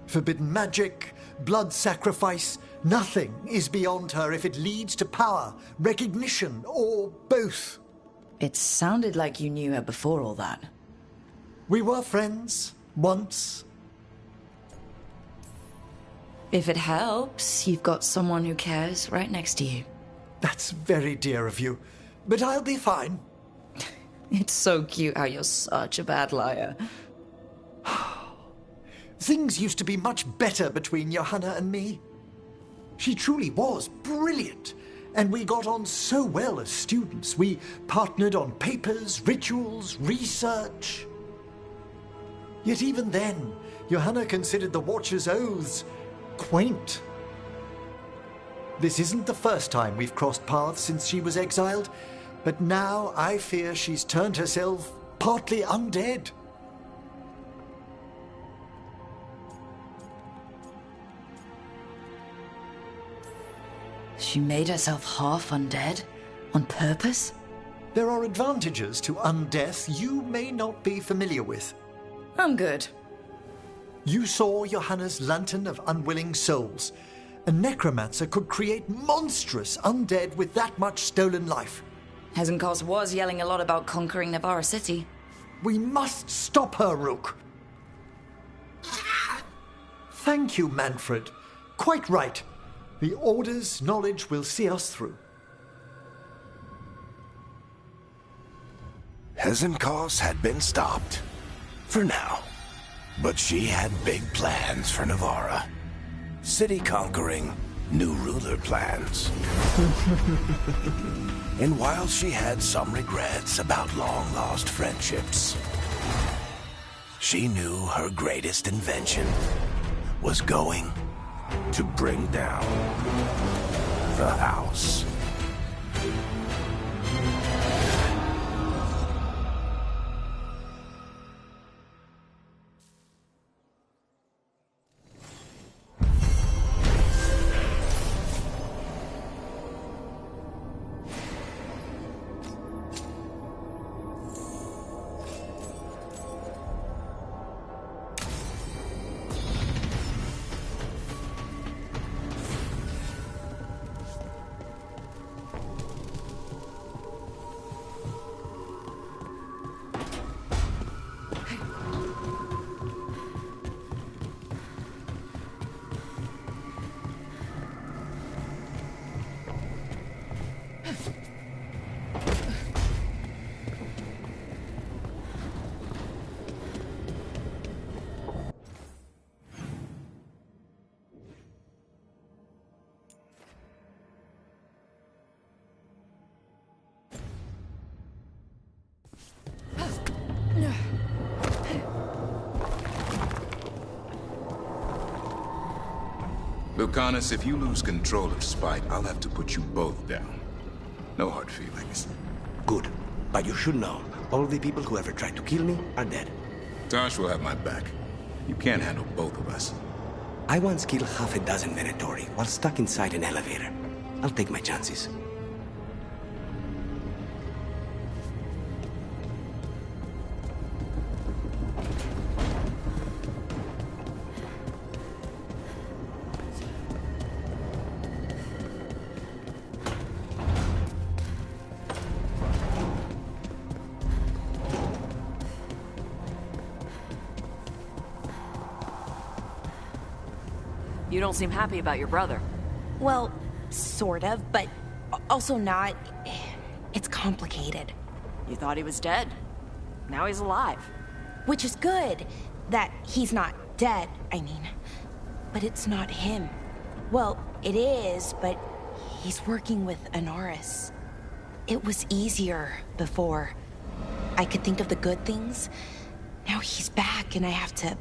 Forbidden magic, blood sacrifice, nothing is beyond her if it leads to power, recognition, or both. It sounded like you knew her before all that. We were friends, once. If it helps, you've got someone who cares right next to you. That's very dear of you, but I'll be fine. It's so cute how you're such a bad liar. Things used to be much better between Johanna and me. She truly was brilliant, and we got on so well as students. We partnered on papers, rituals, research. Yet even then, Johanna considered the Watcher's oaths quaint. This isn't the first time we've crossed paths since she was exiled, but now I fear she's turned herself partly undead. She made herself half undead? On purpose? There are advantages to undeath you may not be familiar with. I'm good. You saw Johanna's Lantern of Unwilling Souls. A necromancer could create monstrous undead with that much stolen life. Hesenkos was yelling a lot about conquering Navarra City. We must stop her, Rook. Thank you, Manfred. Quite right. The Order's knowledge will see us through. Hesenkos had been stopped. For now. But she had big plans for Navarra. City conquering, new ruler plans. And while she had some regrets about long-lost friendships, she knew her greatest invention was going to bring down the house. Lucanus, if you lose control of Spite, I'll have to put you both down. No hard feelings. Good. But you should know, all the people who ever tried to kill me are dead. Tosh will have my back. You can't handle both of us. I once killed half a dozen Venatori while stuck inside an elevator. I'll take my chances. You don't seem happy about your brother. Well, sort of, but also not. It's complicated. You thought he was dead. Now he's alive. Which is good. That he's not dead, I mean. But it's not him. Well, it is, but he's working with Anoris. It was easier before. I could think of the good things. Now he's back and I have to,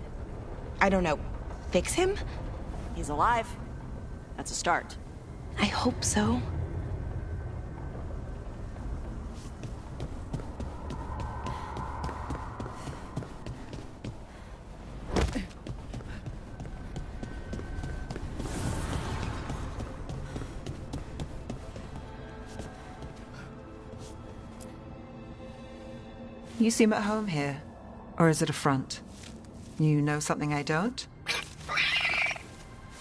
I don't know, fix him? He's alive. That's a start. I hope so. You seem at home here. Or is it a front? You know something I don't?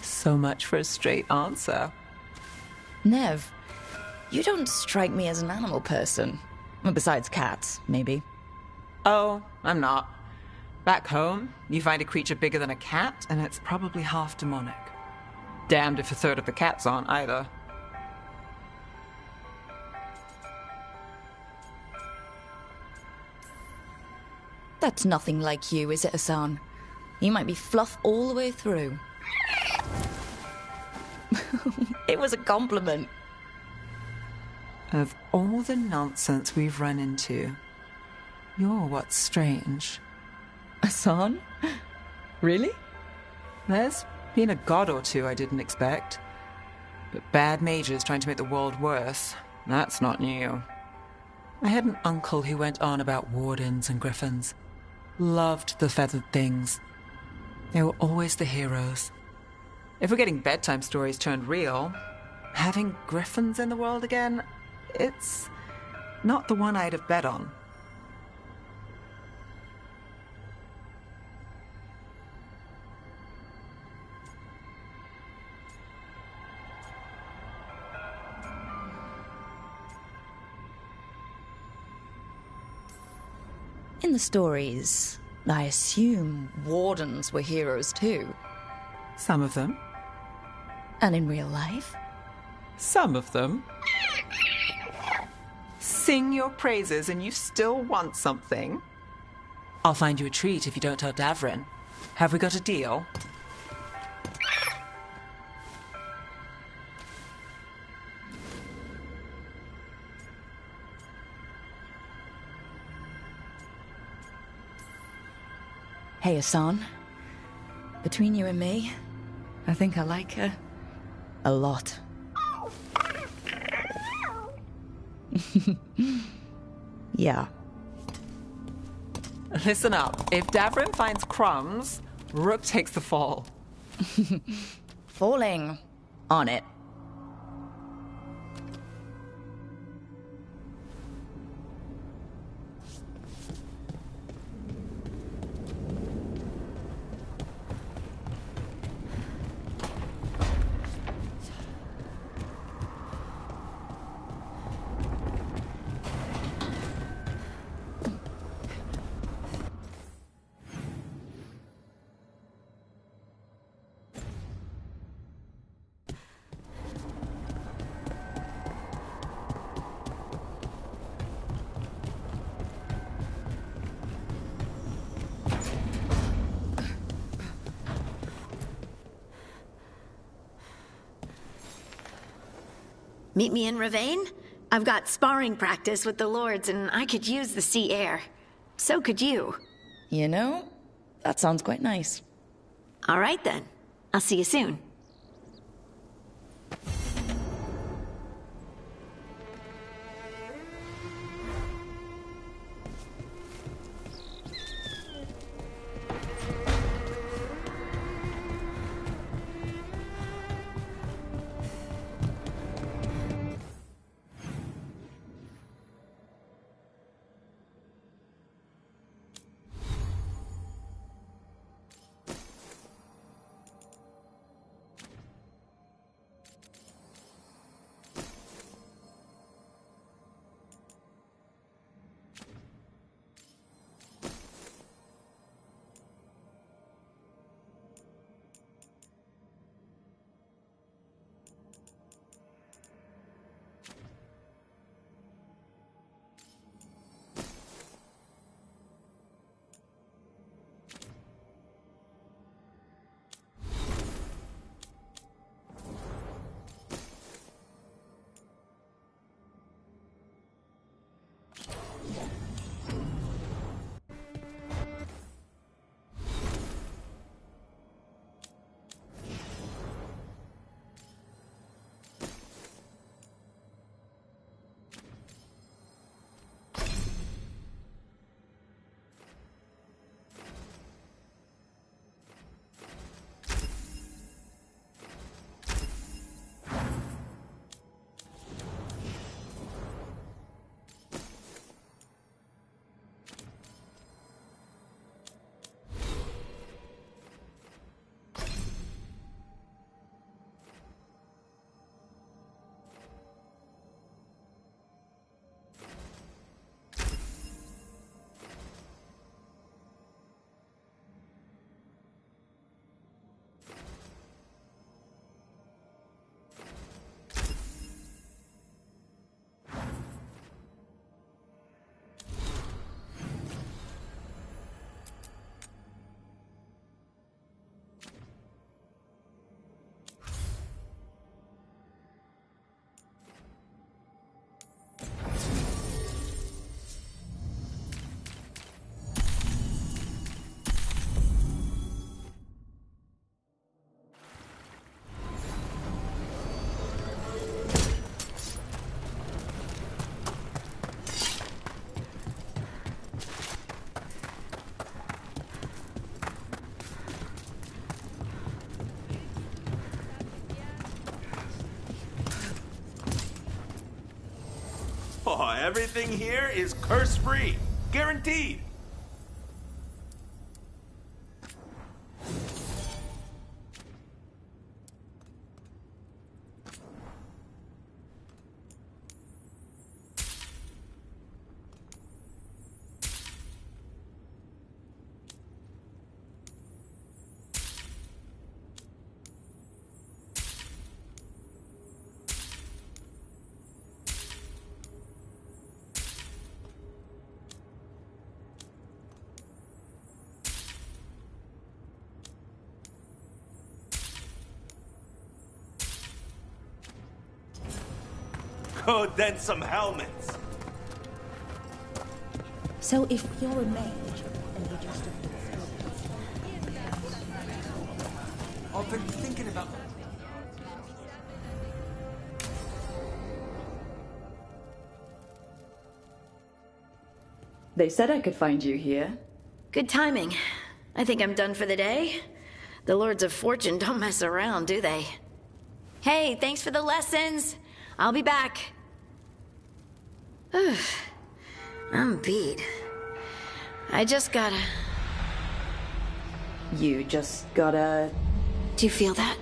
So much for a straight answer. Nev, you don't strike me as an animal person. Well, besides cats, maybe. Oh, I'm not. Back home, you find a creature bigger than a cat, and it's probably half demonic. Damned if a third of the cats aren't either. That's nothing like you, is it, Hassan? You might be fluff all the way through. It was a compliment. Of all the nonsense we've run into, you're what's strange. Hassan? Really? There's been a god or two I didn't expect. But bad mages trying to make the world worse, that's not new. I had an uncle who went on about wardens and griffins. Loved the feathered things. They were always the heroes. If we're getting bedtime stories turned real, having griffins in the world again, it's not the one I'd have bet on. In the stories, I assume wardens were heroes too. Some of them. And in real life? Some of them. Sing your praises and you still want something? I'll find you a treat if you don't tell Davrin. Have we got a deal? Hey, Hassan. Between you and me, I think I like her a lot. Yeah. Listen up. If Davrin finds crumbs, Rook takes the fall. Falling on it. Meet me in Ravane? I've got sparring practice with the lords and I could use the sea air. So could you. You know, that sounds quite nice. All right then. I'll see you soon. Oh, everything here is curse-free. Guaranteed. Go dent some helmets. So if you're a mage, and you just... I've been thinking about... They said I could find you here. Good timing. I think I'm done for the day. The Lords of Fortune don't mess around, do they? Hey, thanks for the lessons. I'll be back. I'm beat. I just gotta... You just gotta... Do you feel that?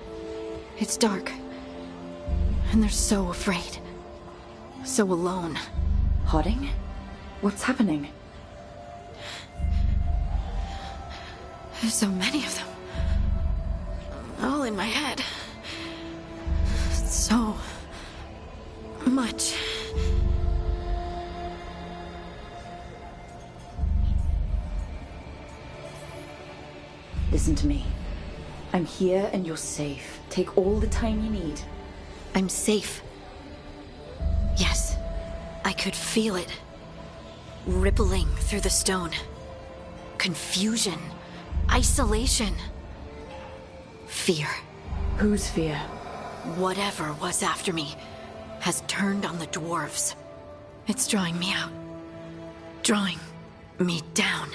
It's dark. And they're so afraid. So alone. Hodding? What's happening? There's so many of them. All in my head. So... much. Listen to me. I'm here and you're safe. Take all the time you need. I'm safe. Yes. I could feel it. Rippling through the stone. Confusion. Isolation. Fear. Whose fear? Whatever was after me has turned on the dwarves. It's drawing me out. Drawing me down.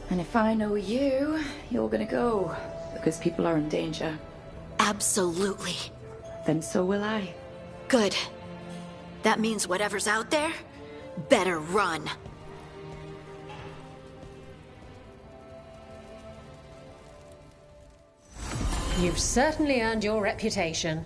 And if I know you, you're gonna go. Because people are in danger. Absolutely. Then so will I. Good. That means whatever's out there, better run. You've certainly earned your reputation.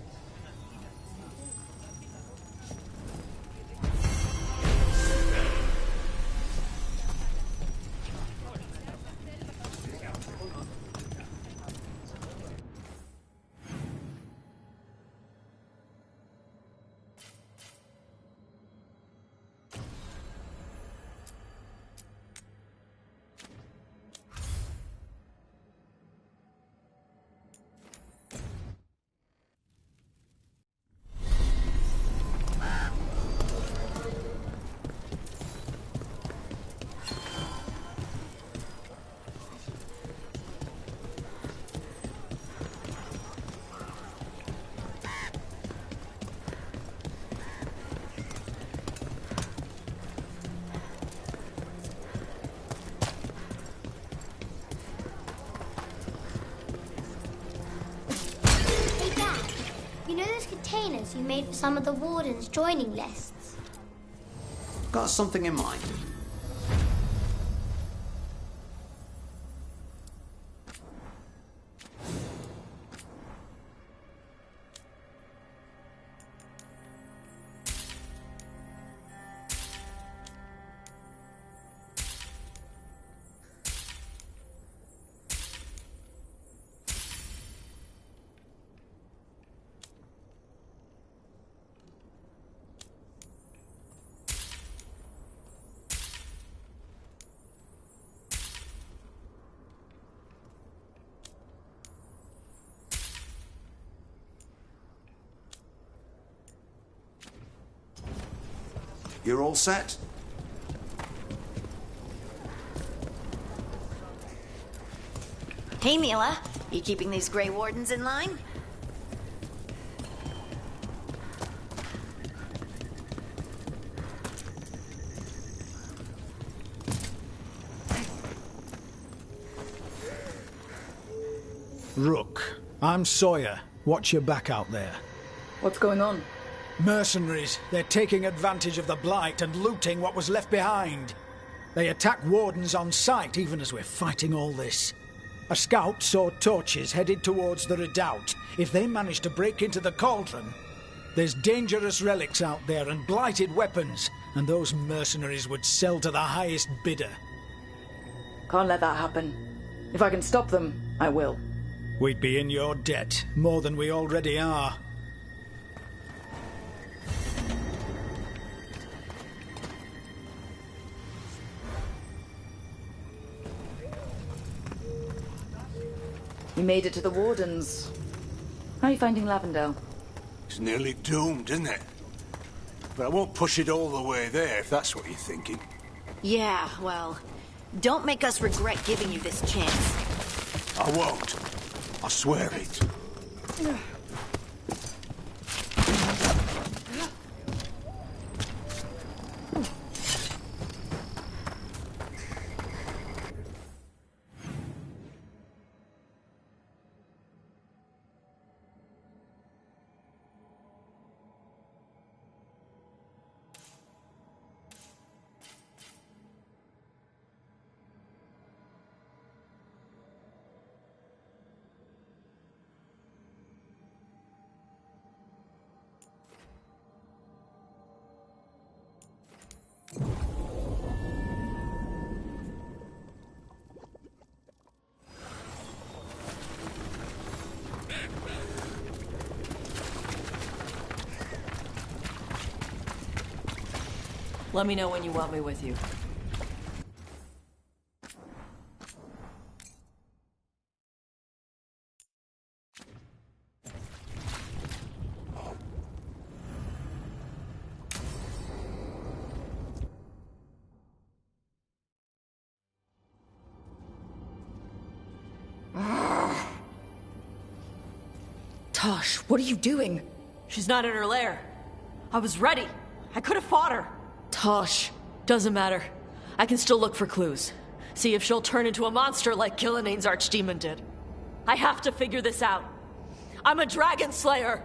You made for some of the Warden's joining lists. Got something in mind? You're all set? Hey, Mila. You keeping these Grey Wardens in line? Rook, I'm Sawyer. Watch your back out there. What's going on? Mercenaries. They're taking advantage of the Blight and looting what was left behind. They attack Wardens on sight even as we're fighting all this. A scout saw torches headed towards the redoubt. If they manage to break into the cauldron, there's dangerous relics out there and blighted weapons, and those mercenaries would sell to the highest bidder. Can't let that happen. If I can stop them, I will. We'd be in your debt, more than we already are. We made it to the Wardens. How are you finding Lavendale? It's nearly doomed, isn't it? But I won't push it all the way there, if that's what you're thinking. Yeah, well, don't make us regret giving you this chance. I won't. I swear it. Let me know when you want me with you. Tosh, what are you doing? She's not in her lair. I was ready. I could have fought her. Tosh. Doesn't matter. I can still look for clues. See if she'll turn into a monster like Killiane's archdemon did. I have to figure this out. I'm a dragon slayer.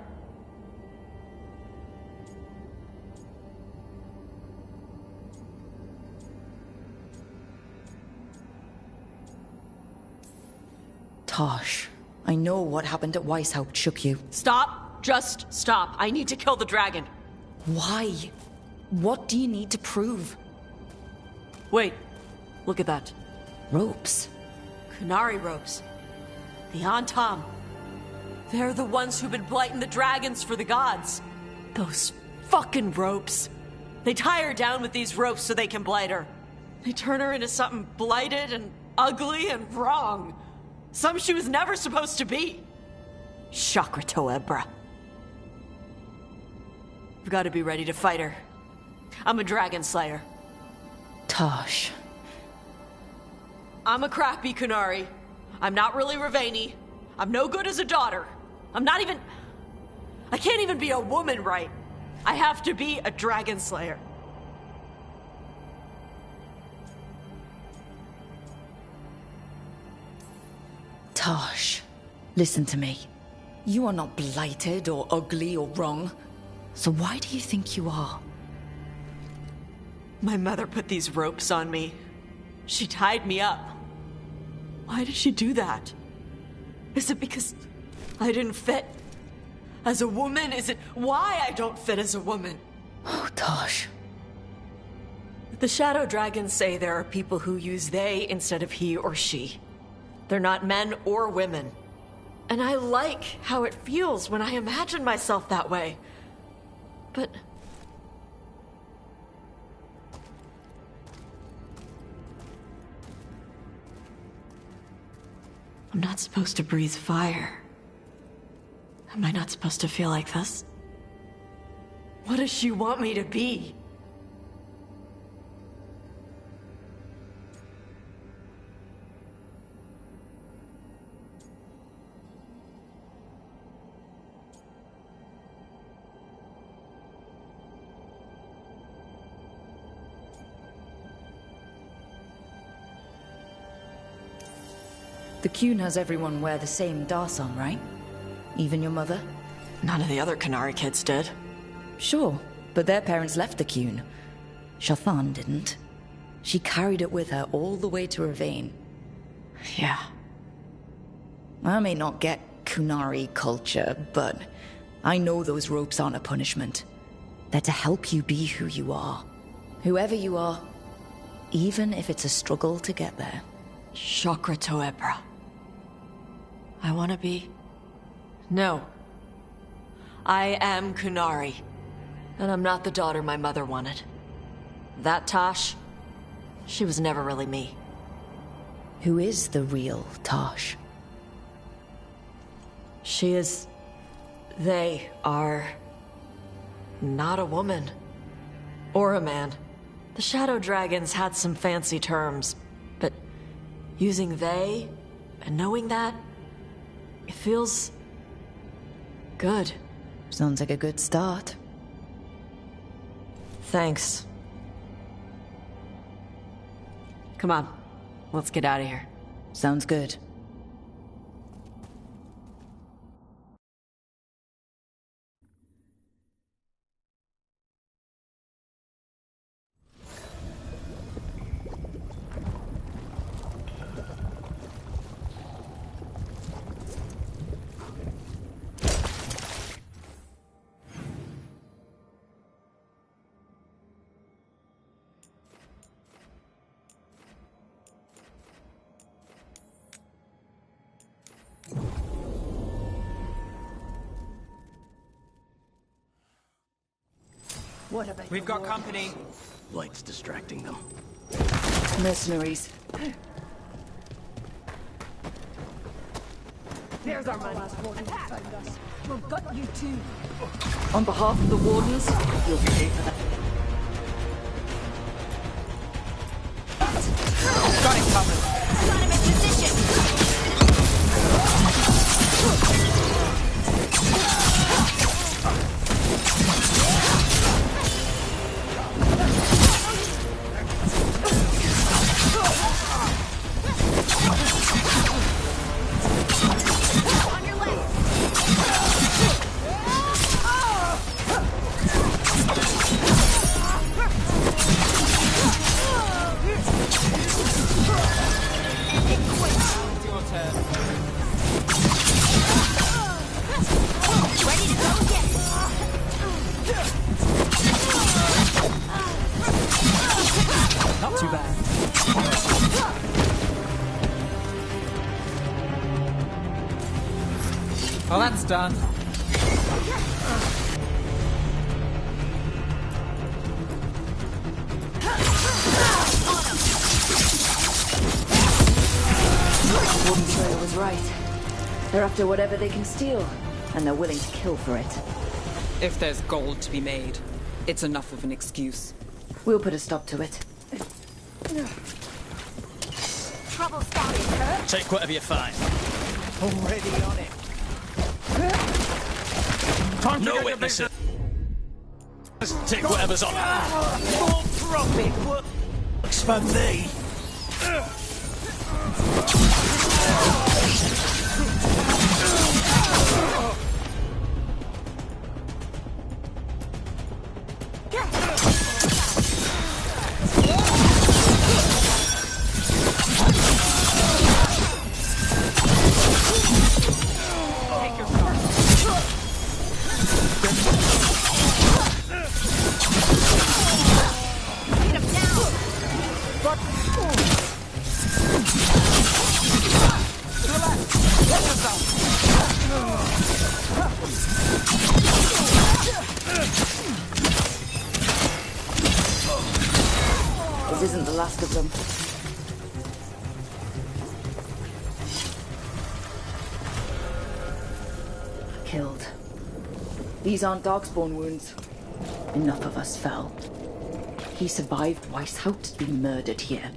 Tosh, I know what happened at Weishaupt shook you. Stop. Just stop. I need to kill the dragon. Why? What do you need to prove? Wait. Look at that. Ropes. Kunari ropes. The Antam. They're the ones who've been blighting the dragons for the gods. Those fucking ropes. They tie her down with these ropes so they can blight her. They turn her into something blighted and ugly and wrong. Something she was never supposed to be. Chakra Toebra. I've got to be ready to fight her. I'm a dragon slayer. Tosh. I'm a crappy Kunari. I'm not really Ravani. I'm no good as a daughter. I'm not even... I can't even be a woman right. I have to be a dragon slayer. Tosh, listen to me. You are not blighted or ugly or wrong. So why do you think you are? My mother put these ropes on me. She tied me up. Why did she do that? Is it because I didn't fit as a woman? Is it why I don't fit as a woman? Oh, Tosh. The Shadow Dragons say there are people who use they instead of he or she. They're not men or women. And I like how it feels when I imagine myself that way. But... I'm not supposed to breathe fire. Am I not supposed to feel like this? What does she want me to be? The Qun has everyone wear the same Darson, right? Even your mother? None of the other Qunari kids did. Sure, but their parents left the Qun. Shathan didn't. She carried it with her all the way to Ravane. Yeah. I may not get Qunari culture, but I know those ropes aren't a punishment. They're to help you be who you are. Whoever you are, even if it's a struggle to get there. Chakra Toebra. I want to be... No. I am Qunari. And I'm not the daughter my mother wanted. That Tosh, she was never really me. Who is the real Tosh? She is... They are... not a woman. Or a man. The Shadow Dragons had some fancy terms, but using they and knowing that, it feels... good. Sounds like a good start. Thanks. Come on, let's get out of here. Sounds good. We've got company. Light's distracting them. Mercenaries. There's our money. We've got you too. On behalf of the Wardens, you'll pay for that. Got it covered. Got him in position. Not too bad. Well, that's done. Warden Slayer was right. They're after whatever they can steal, and they're willing to kill for it. If there's gold to be made, it's enough of an excuse. We'll put a stop to it. Trouble started, huh? Take whatever you find. Already on it. Time no witnesses. Take whatever's on. More profit works for me. This isn't the last of them. Killed. These aren't Darkspawn wounds. Enough of us fell. He survived Weishaupt to be murdered here.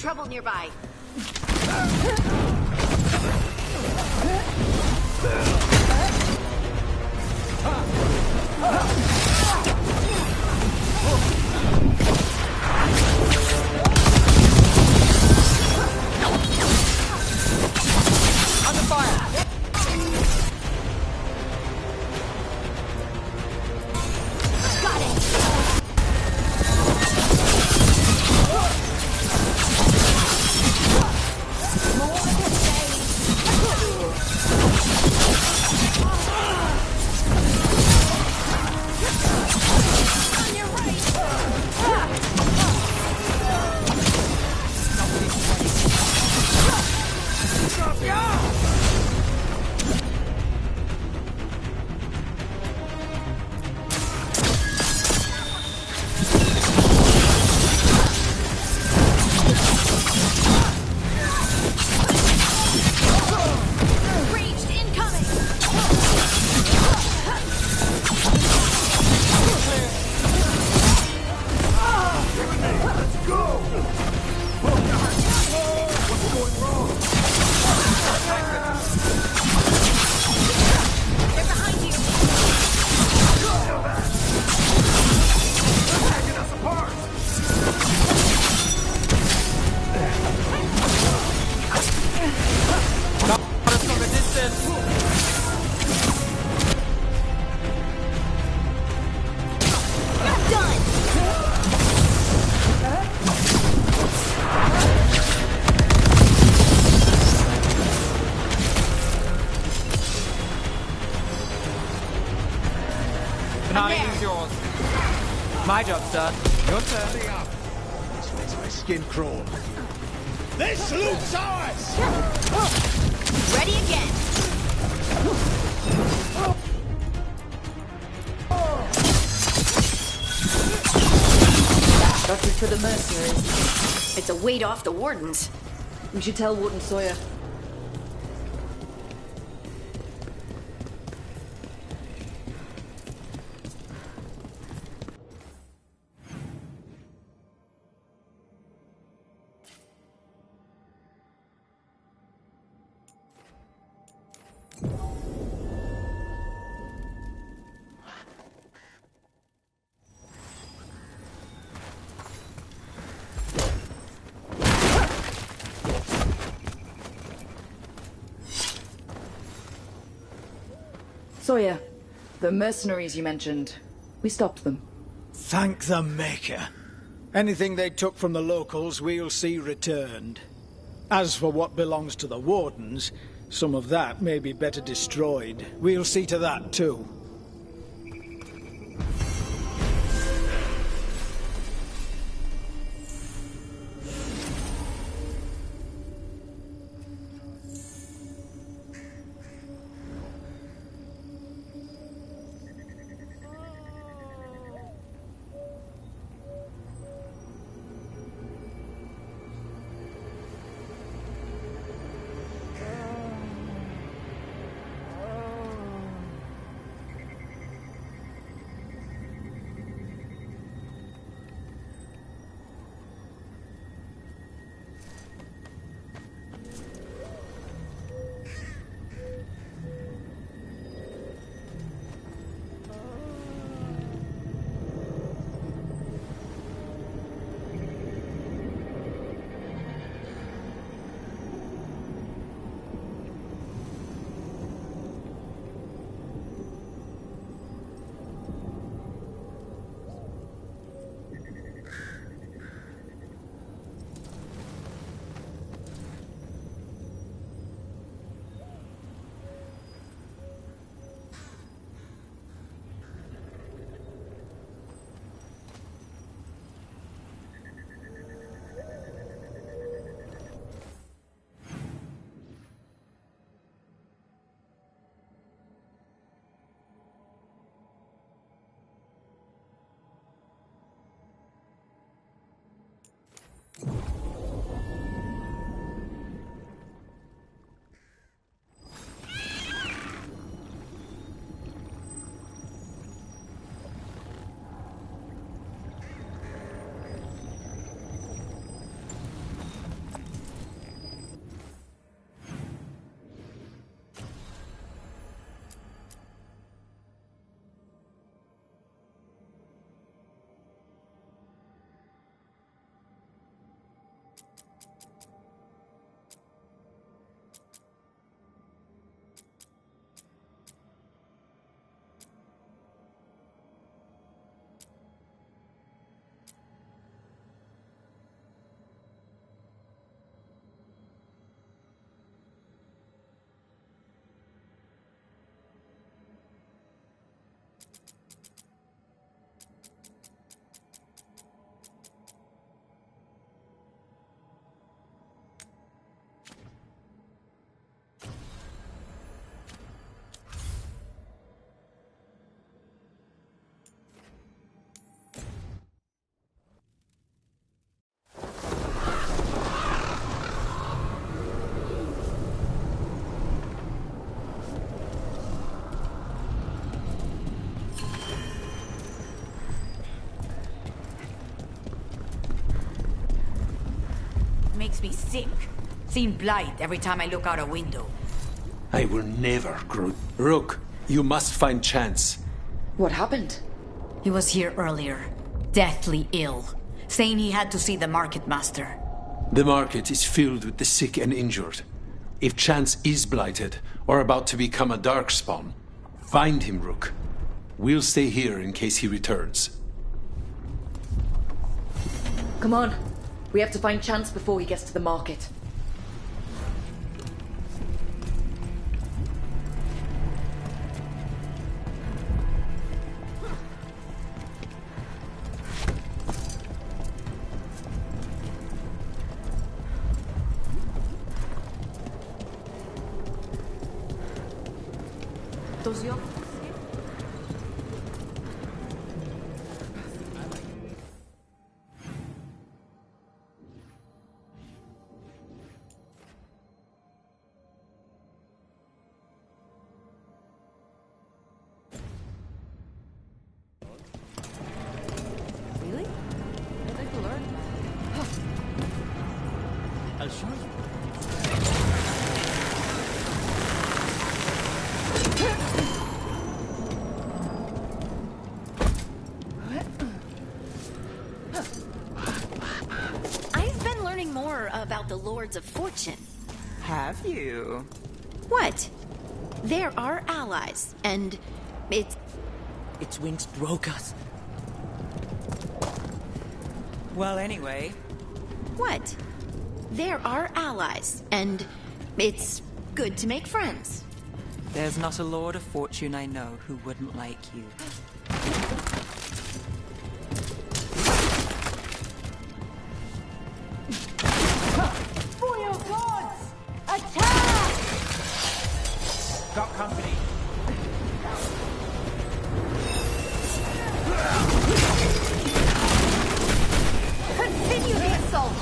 trouble nearby. Under fire! Got it! Canary is yours. My job's done. Your turn. This makes my skin crawl. This loot's ours! Ready again. Got you for the mercenaries. It's a weight off the wardens. We should tell Warden Sawyer. Sawyer, the mercenaries you mentioned, we stopped them. Thank the Maker. Anything they took from the locals, we'll see returned. As for what belongs to the Wardens, some of that may be better destroyed. We'll see to that, too. makes me sick. Seeing blight every time I look out a window. I will never grow. Rook, you must find Chance. What happened? He was here earlier, deathly ill, saying he had to see the market master. The market is filled with the sick and injured. If Chance is blighted, or about to become a darkspawn, find him, Rook. We'll stay here in case he returns. Come on. We have to find Chance before he gets to the market. Really? I'd like to learn. I'll show you. I've been learning more about the Lords of Fortune. Have you? What? They're our allies, and it's... Its wings broke us. Well, anyway. What? They're our allies, and it's good to make friends. There's not a Lord of Fortune I know who wouldn't like you. For your gods! Attack! Got company. Continue the assault!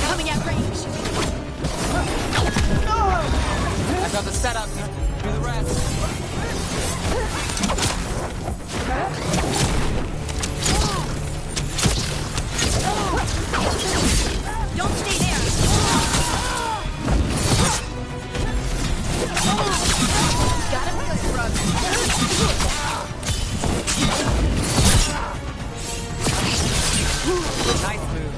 Coming at range. I got the setup. Do the rest. Don't stay there. Got him good, Brooke. Nice move.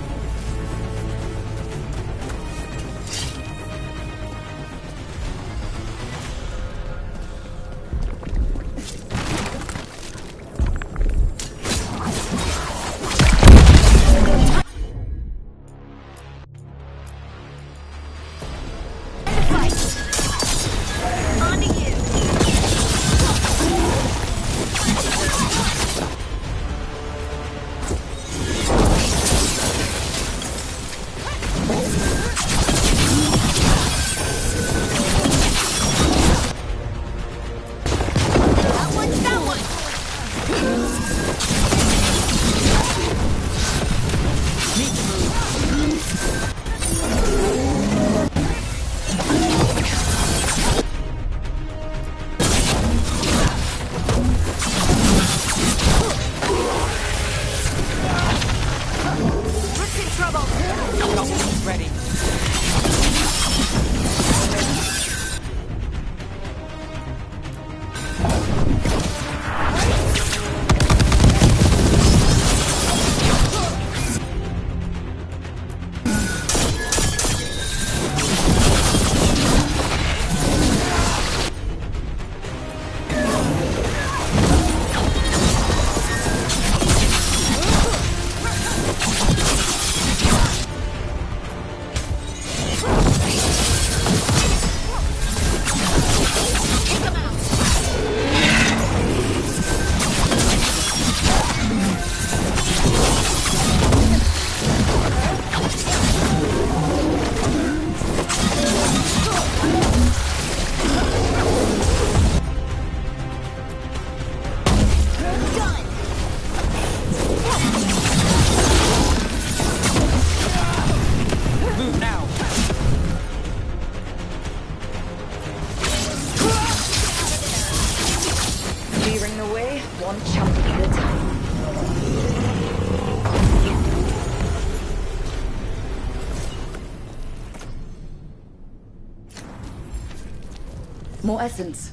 More essence.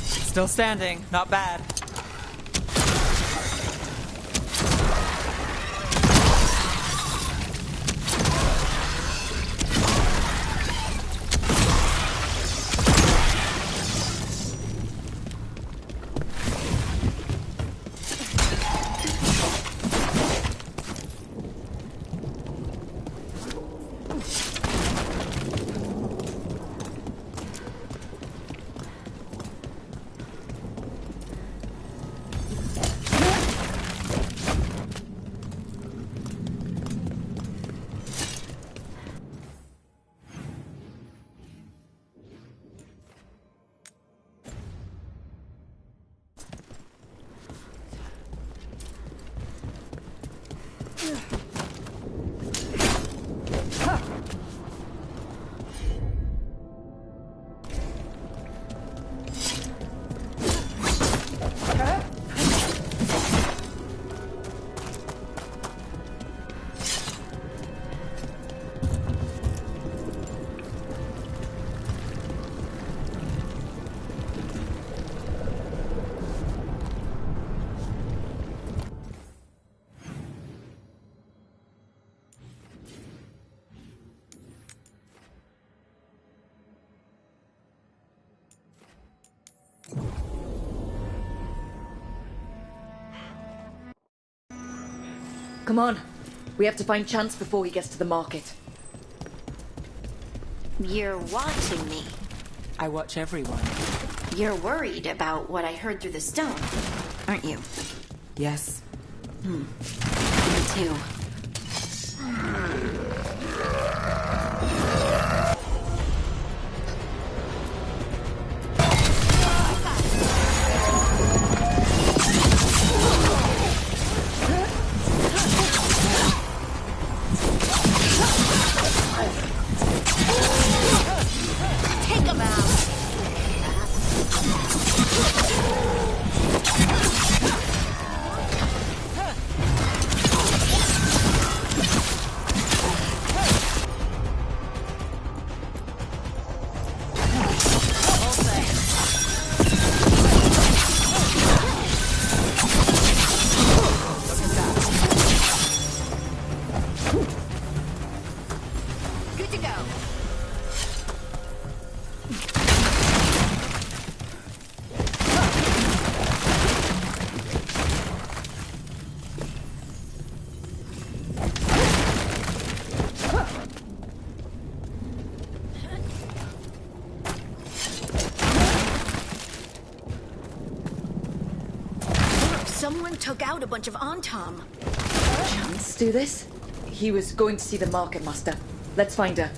Still standing. Not bad. Come on. We have to find Chance before he gets to the market. You're watching me. I watch everyone. You're worried about what I heard through the stone, aren't you? Yes. Me too. Take him out! Good to go. Someone took out a bunch of Antam. Chance do this? He was going to see the market master. Let's find her.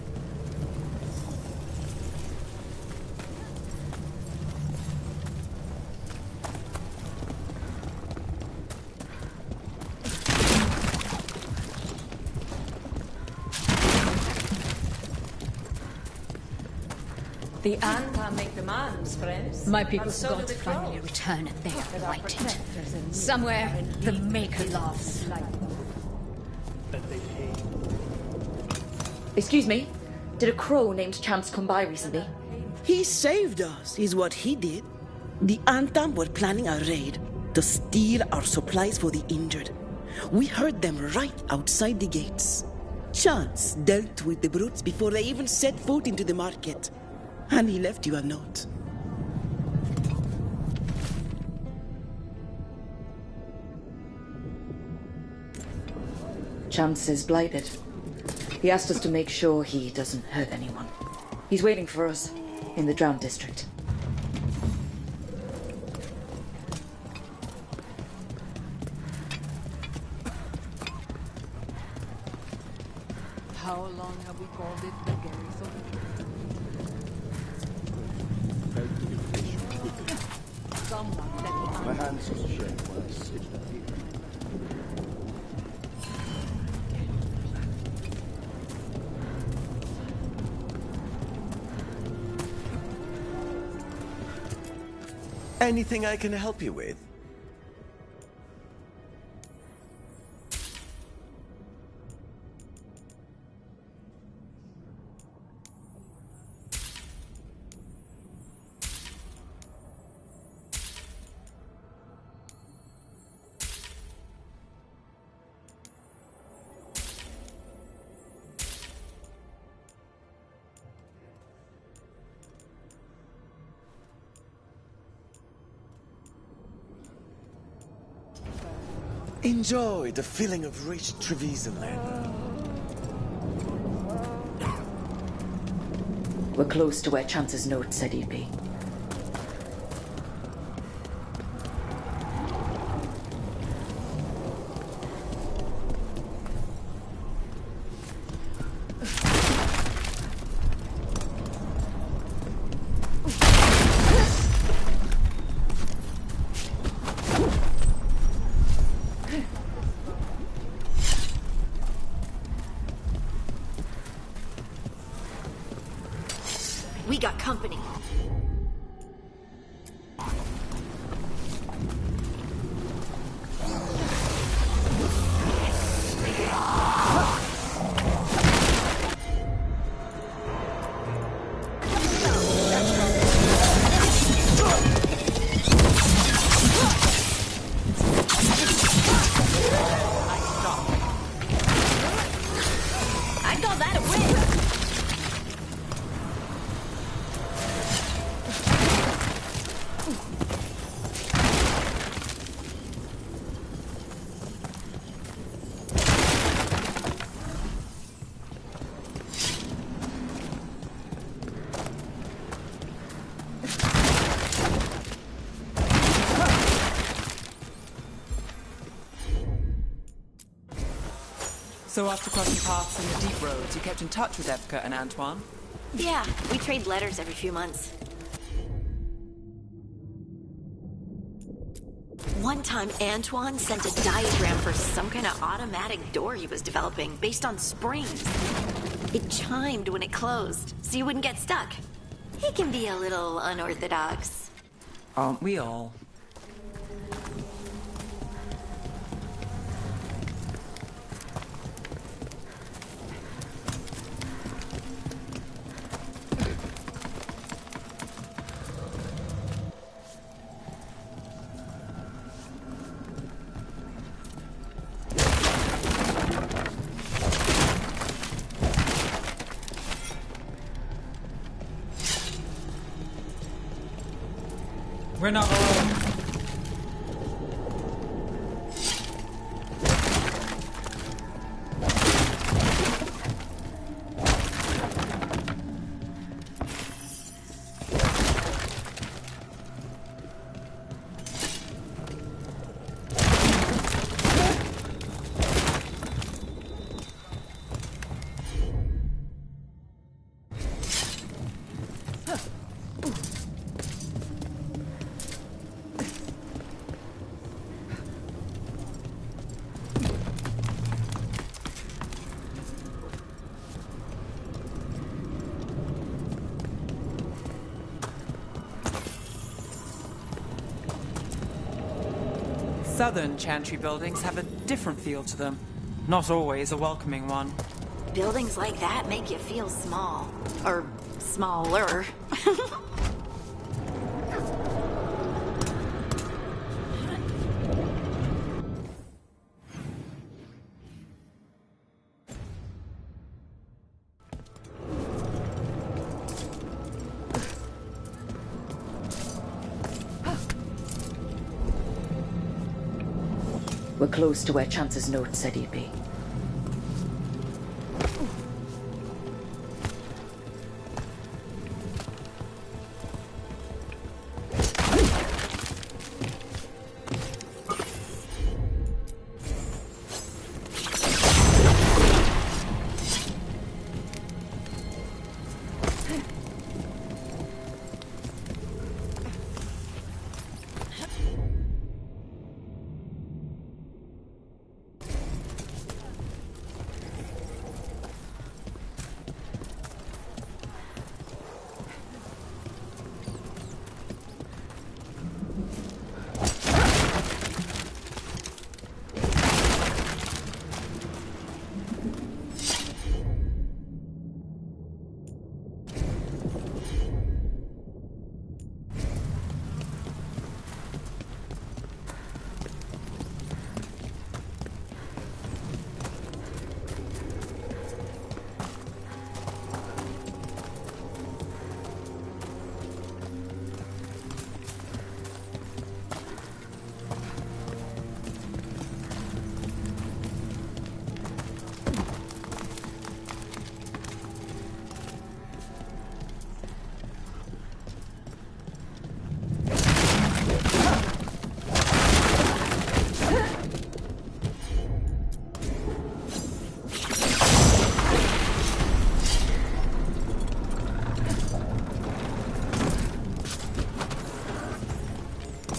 The Anta make demands, friends. My people's And so do gods the finally crows. return and they are lighted. Somewhere, the Maker loves. Excuse me? Did a crow named Chance come by recently? He saved us, is what he did. The Antam were planning a raid to steal our supplies for the injured. We heard them right outside the gates. Chance dealt with the brutes before they even set foot into the market. And he left you a note. Chance is blighted. He asked us to make sure he doesn't hurt anyone. He's waiting for us in the Drowned District. How long have we called it the garrison? Someone let me My hands just shake when I sit up here. Anything I can help you with? Enjoy the feeling of rich Trevisan land. We're close to where Chance's note said he'd be. We got company. I call that a win. So after crossing paths in the deep roads, you kept in touch with Epka and Antoine? Yeah, we trade letters every few months. One time, Antoine sent a diagram for some kind of automatic door he was developing based on springs. It chimed when it closed, so you wouldn't get stuck. He can be a little unorthodox. Aren't we all? We're not alone. Southern Chantry buildings have a different feel to them. Not always a welcoming one. Buildings like that make you feel small. Or smaller. We're close to where Chance's note said he'd be.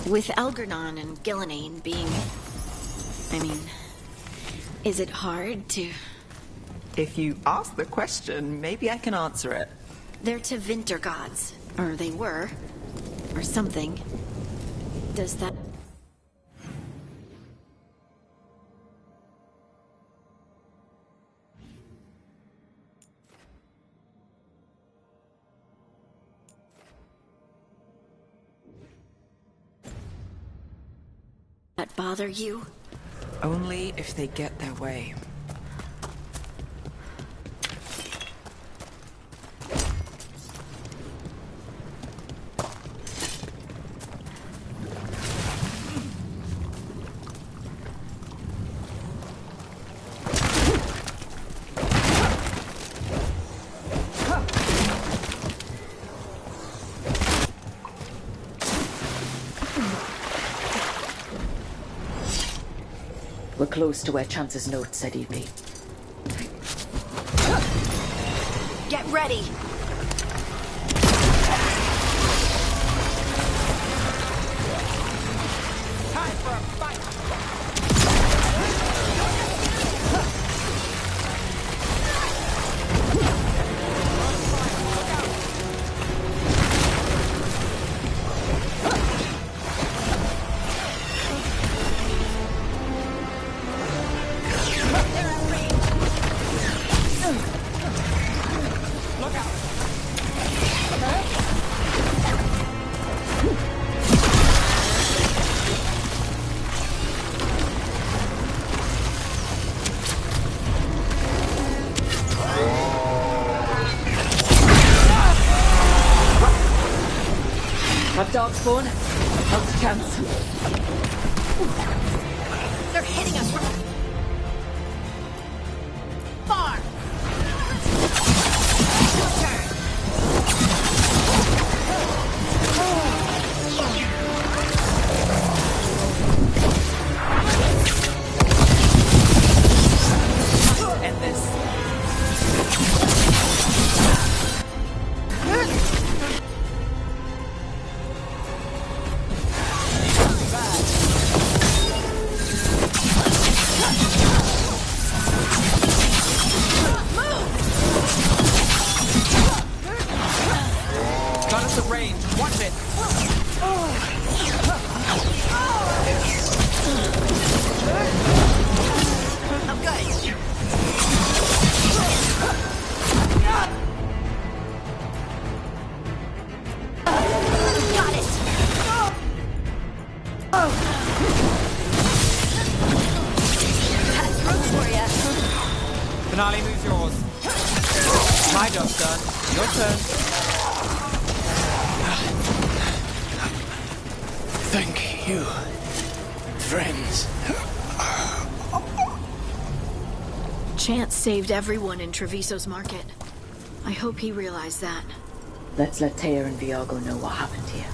With Algernon and Gillenane being... I mean... Is it hard to... If you ask the question, maybe I can answer it. They're to winter gods. Or they were. Or something. Does that... that bother you? Only if they get their way. We're close to where Chance's note said he'd be. Get ready! Time for a fight! That dog spawn? Helps Chance. They're hitting us from far. End this. Got us at range. Watch it. I'm good. Got it. That's room for ya. Finale moves yours. My job's done. Your turn. Thank you, friends. Chance saved everyone in Treviso's market. I hope he realized that. Let's let Taya and Viago know what happened here.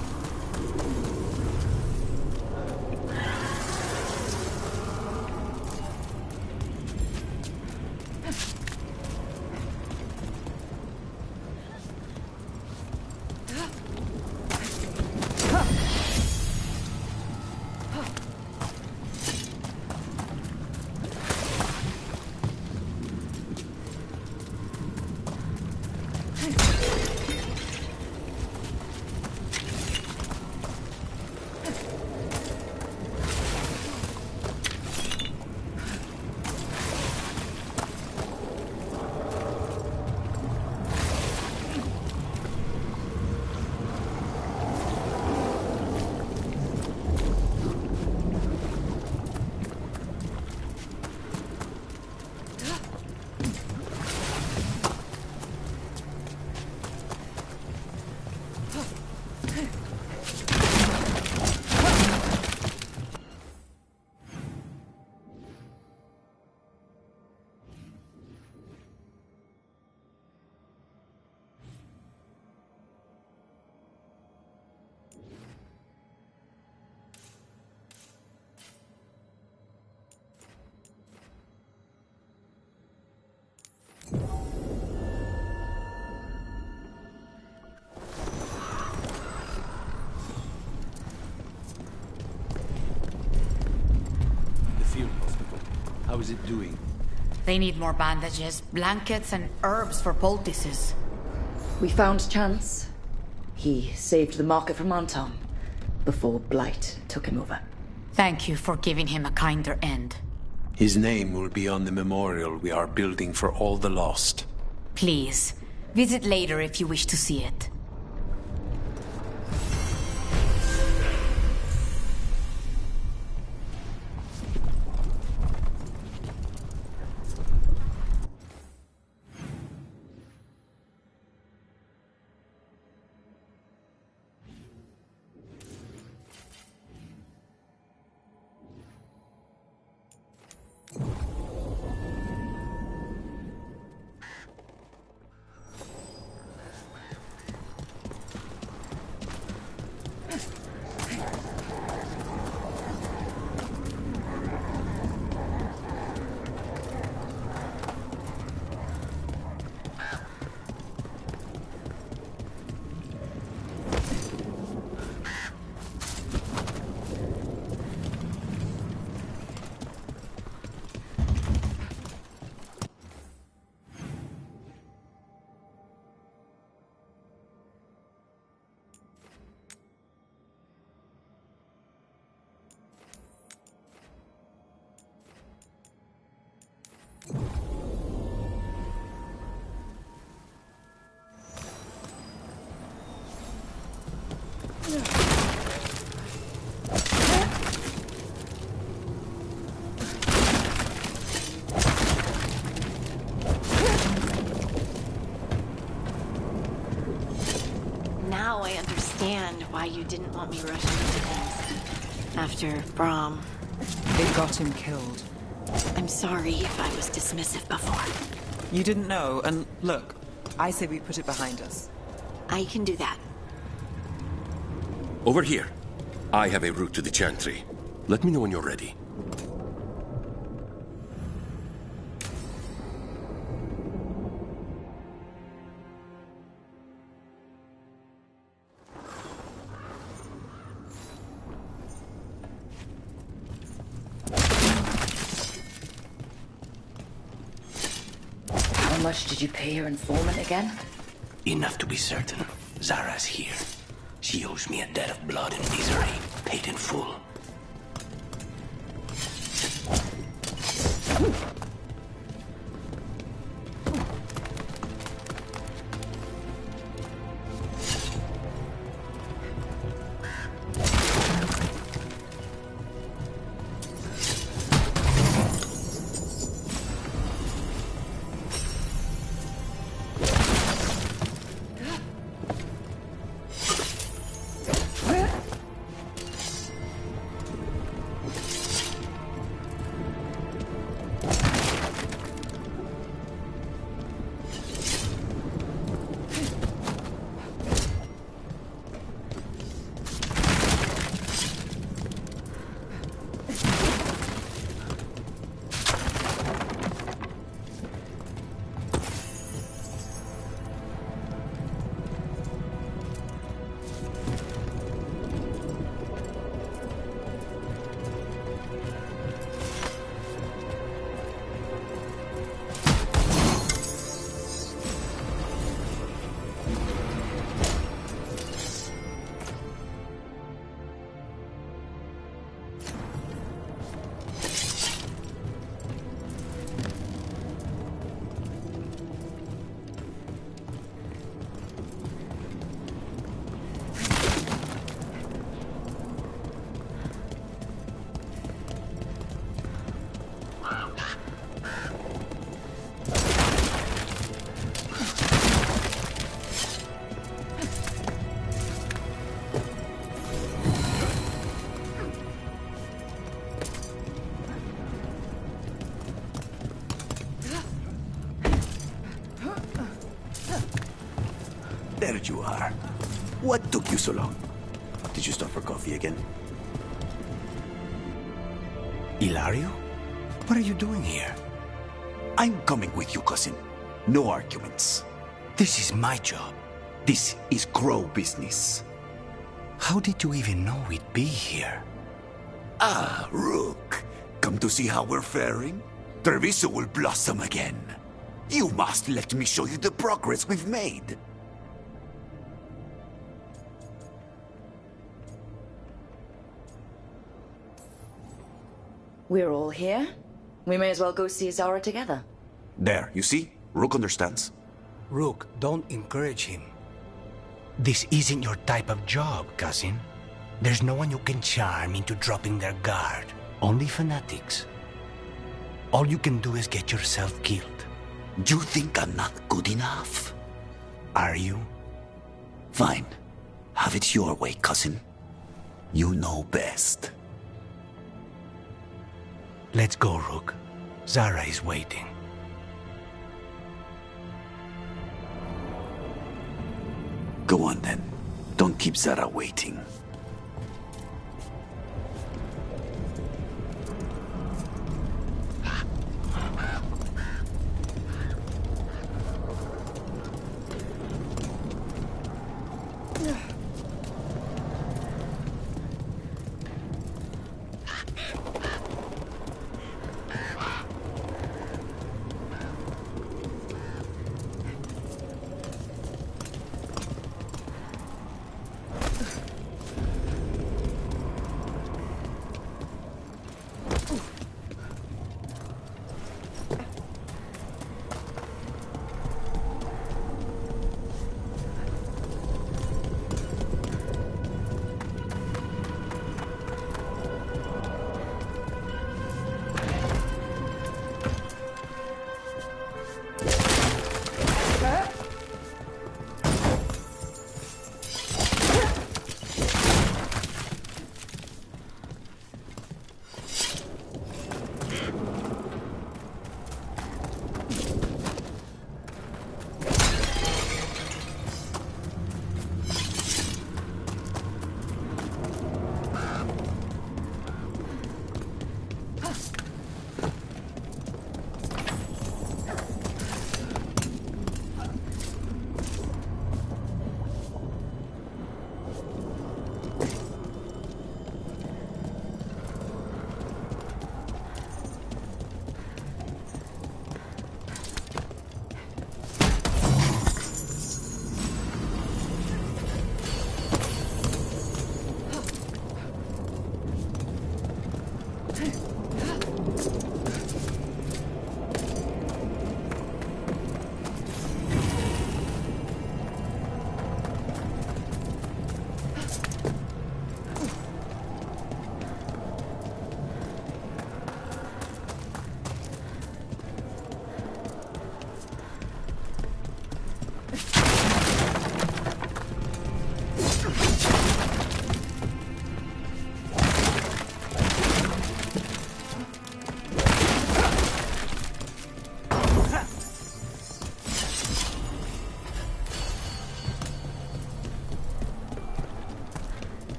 is it doing? They need more bandages, blankets, and herbs for poultices. We found Chance. He saved the market from Antom before Blight took him over. Thank you for giving him a kinder end. His name will be on the memorial we are building for all the lost. Please, visit later if you wish to see it. Now I understand why you didn't want me rushing into things. After Brahm. It got him killed. I'm sorry if I was dismissive before. You didn't know, and look, I say we put it behind us. I can do that. Over here. I have a route to the Chantry. Let me know when you're ready. How much did you pay your informant again? Enough to be certain. Zara's here. She owes me a debt of blood and misery, paid in full. There you are. What took you so long? Did you stop for coffee again? Ilario? What are you doing here? I'm coming with you, cousin. No arguments. This is my job. This is Crow business. How did you even know we'd be here? Ah, Rook. Come to see how we're faring? Treviso will blossom again. You must let me show you the progress we've made. We're all here. We may as well go see Zara together. There, you see? Rook understands. Rook, don't encourage him. This isn't your type of job, cousin. There's no one you can charm into dropping their guard. Only fanatics. All you can do is get yourself killed. You think I'm not good enough? Are you? Fine. Have it your way, cousin. You know best. Let's go, Rook. Zara is waiting. Go on then. Don't keep Zara waiting.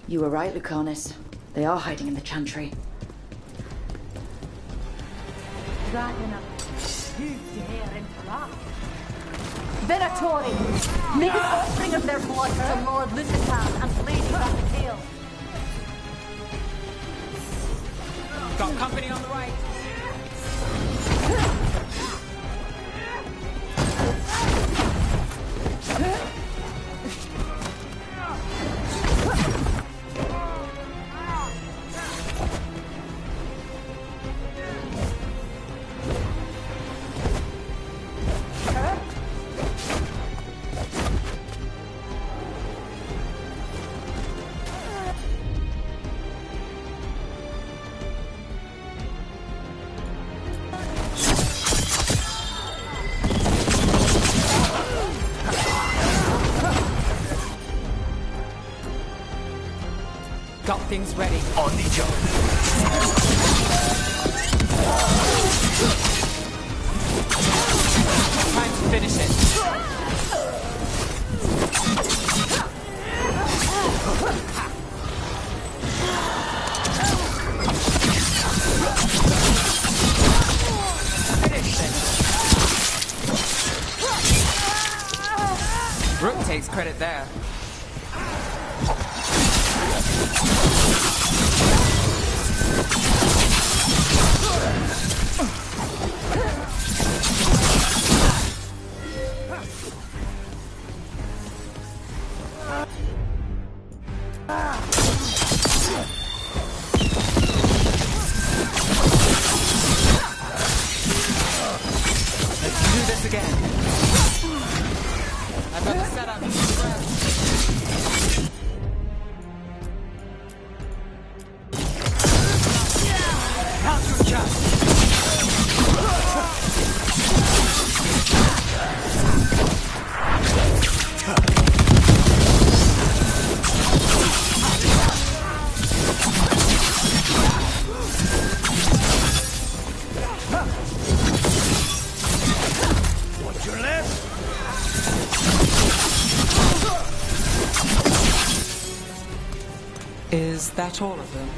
You were right, Lucanus. They are hiding in the chantry. Venatori! Make an offering of their blood to Lord Lucitan and Lady Raphael. Got company on the right. Everything's ready. On the job. Time to finish it. Rook takes credit there. Let's do this again. I've got the setup. What's your left? Is that all of them?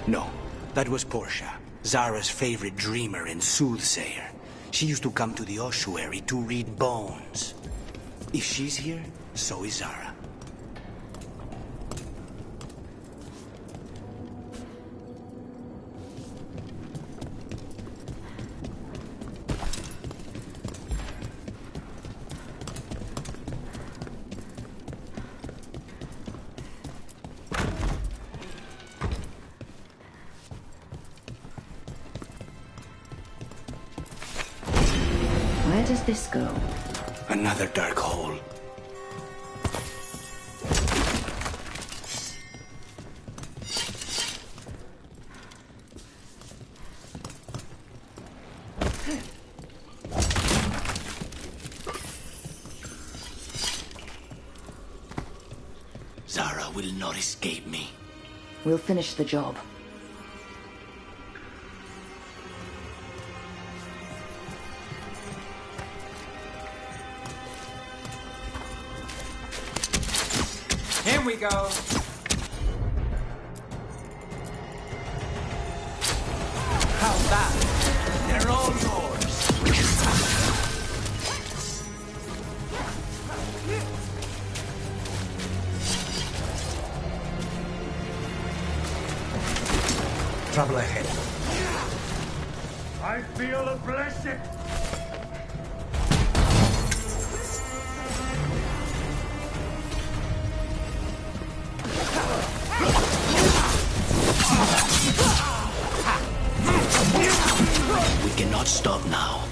No, that was Portia, Zara's favorite dreamer and soothsayer. She used to come to the ossuary to read bones. If she's here, so is Zara. Where does this go? Another dark hole. Zara will not escape me. We'll finish the job. Here we go. How's that? They're all yours. Trouble ahead. I feel a blessing. We cannot stop now.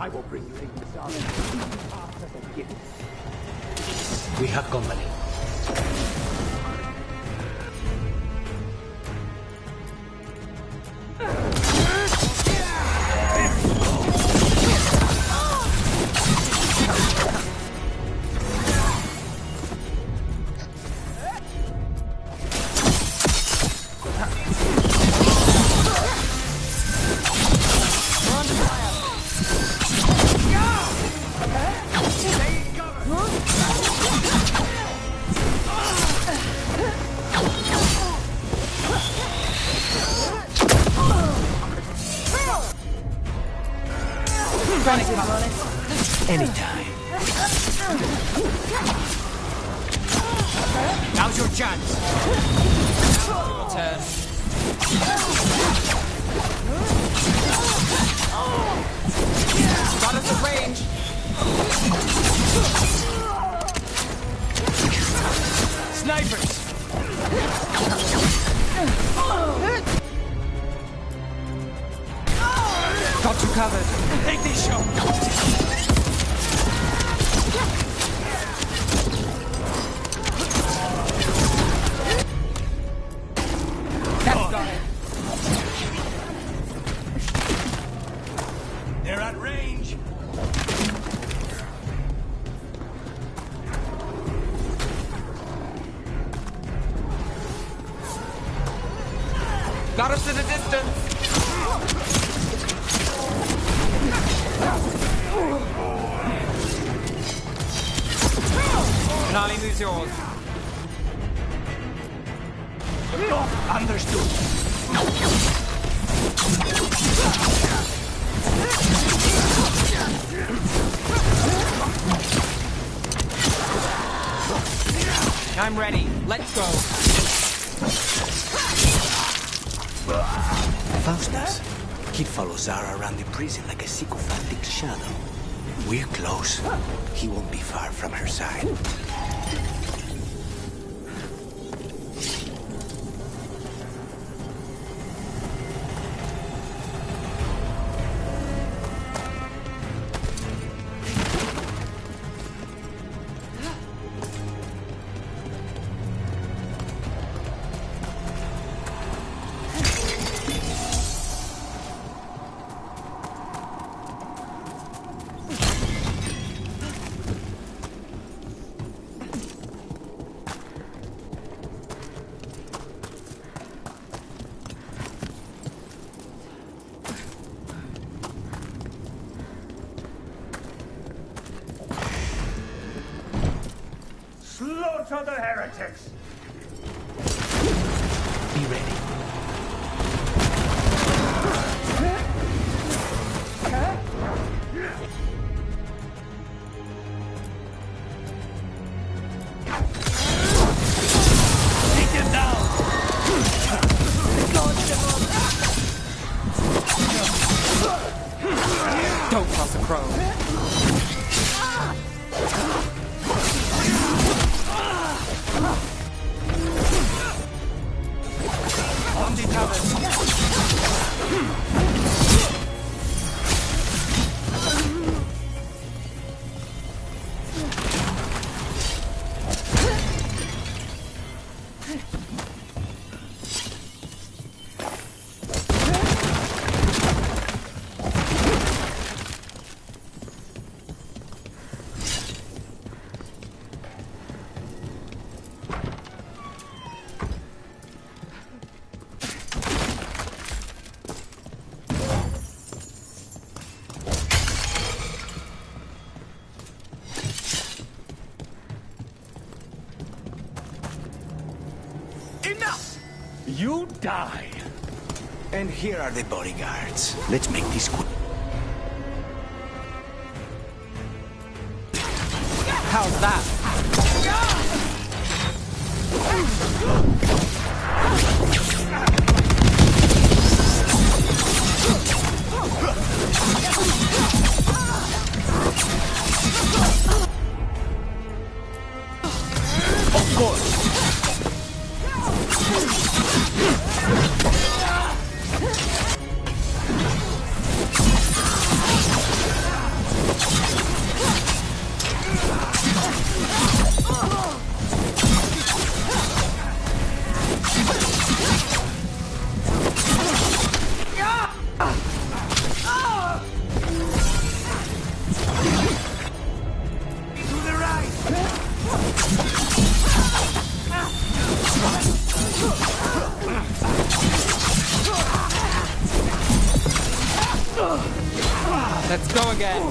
I will bring Lady Zara as a gift. We have company. your chance. Your turn. Got us at range. Snipers. Got you covered. Take these shots. That's got it. They're at range. Got us at a distance. Finale moves yours. Understood. I'm ready. Let's go. Faustus, he follows Zara around the prison like a sycophantic shadow. We're close. He won't be far from her side. Slaughter the heretics! Be ready. Take him down! Don't toss a crow. On the cover. Enough! You die. And here are the bodyguards. Let's make this quick. How's that? Of course. Let's go again.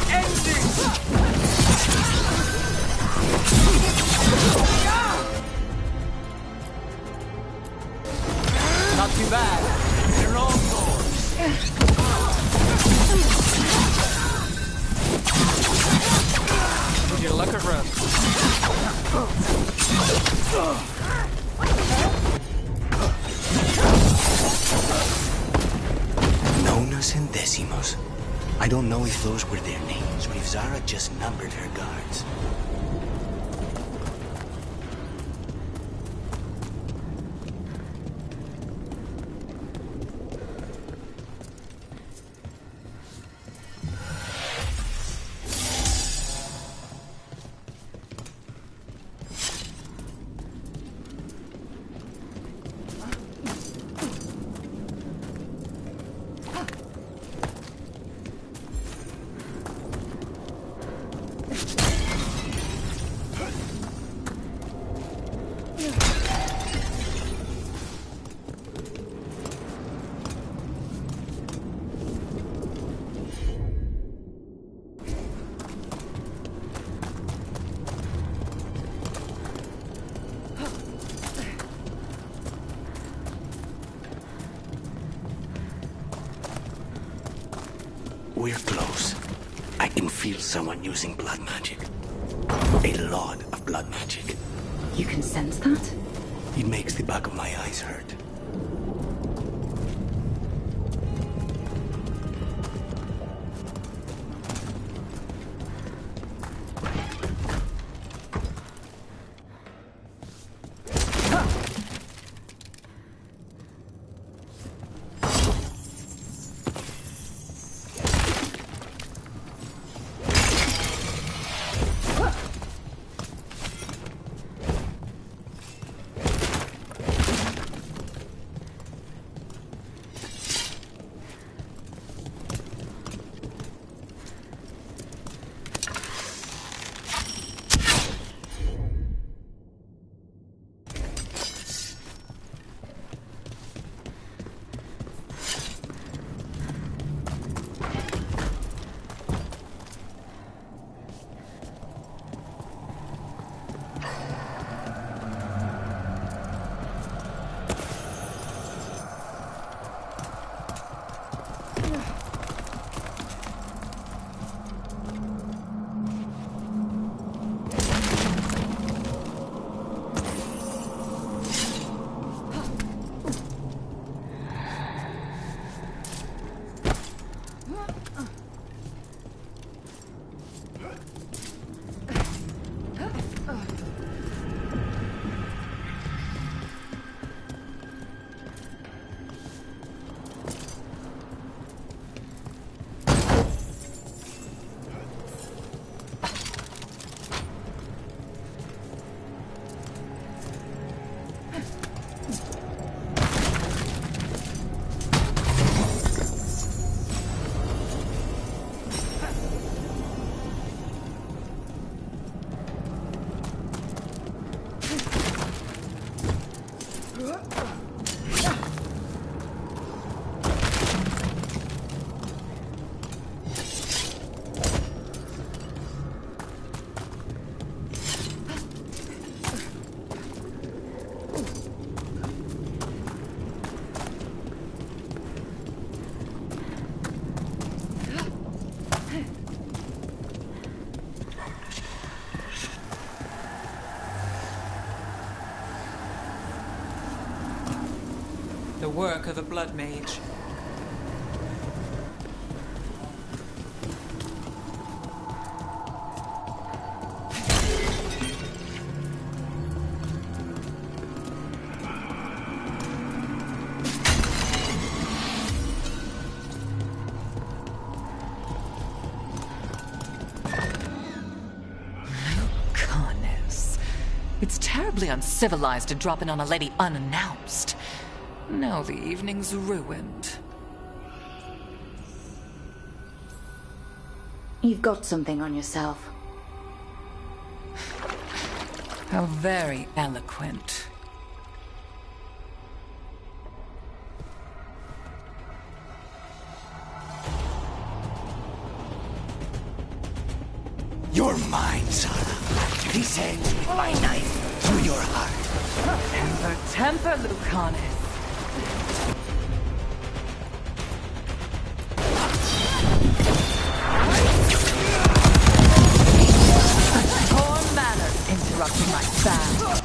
End this! Not too bad. They're all yours. Would you close. I don't know if those were their names or if Zara just numbered her guards. We're close. I can feel someone using blood magic. A lot of blood magic. You can sense that? It makes the back of my eyes hurt. The work of a blood mage. It's terribly uncivilized to drop in on a lady unannounced. Now the evening's ruined. You've got something on yourself. How very eloquent. You're mine, Zara. Descend with my knife through your heart. Temper, Lucanis. Poor manners interrupting my fast.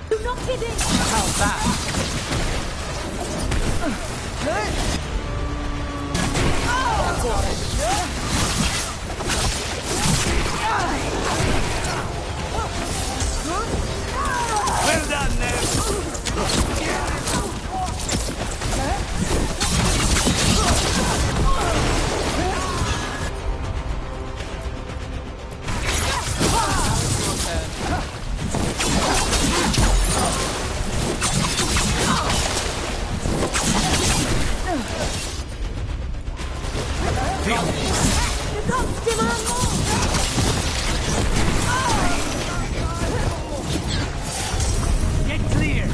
Do not get in! How's that? Well done, Ned. Get clear!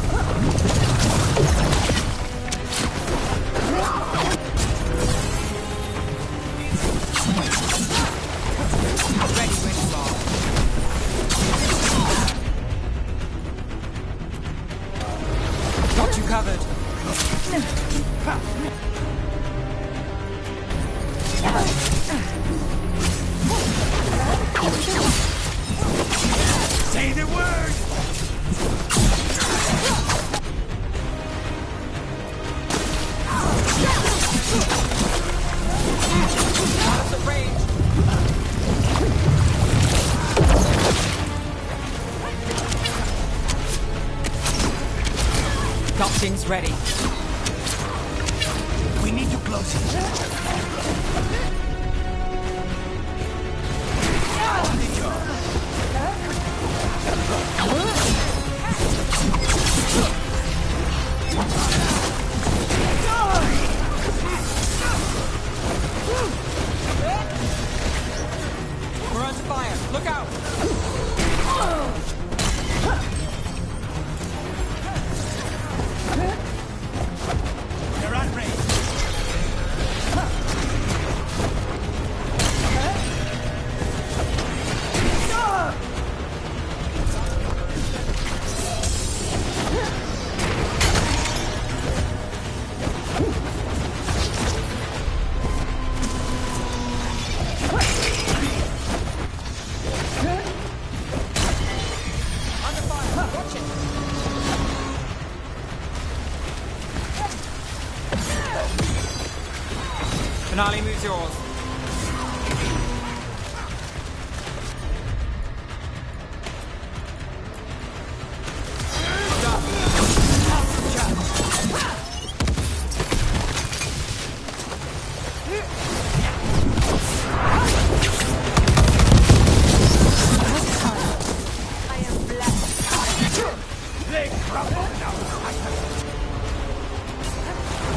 Ready when you are. Got you covered. Say the word! Out of the range. Got things ready. We need to close it. On the job. We're under fire. Look out! They're on range. Under fire. Watch it. Finale moves yours.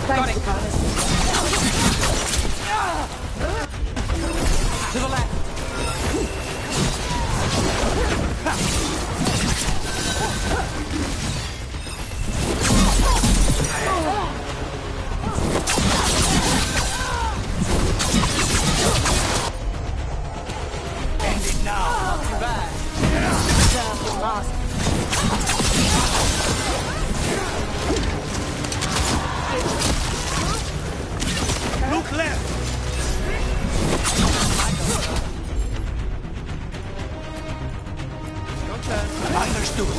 Got it. To the left. End it now. Not too bad. Look left. Your turn. Understood.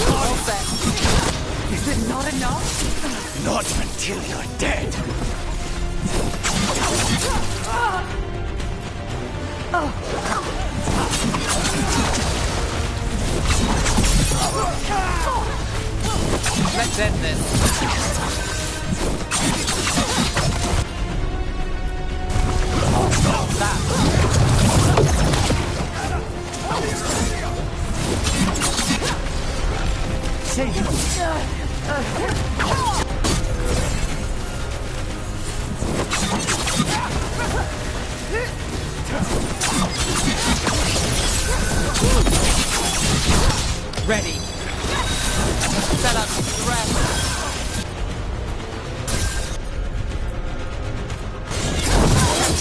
All set. Is it not enough? Not until you're dead. Let's end this. How's that? Save you. Ready. Set up the rest.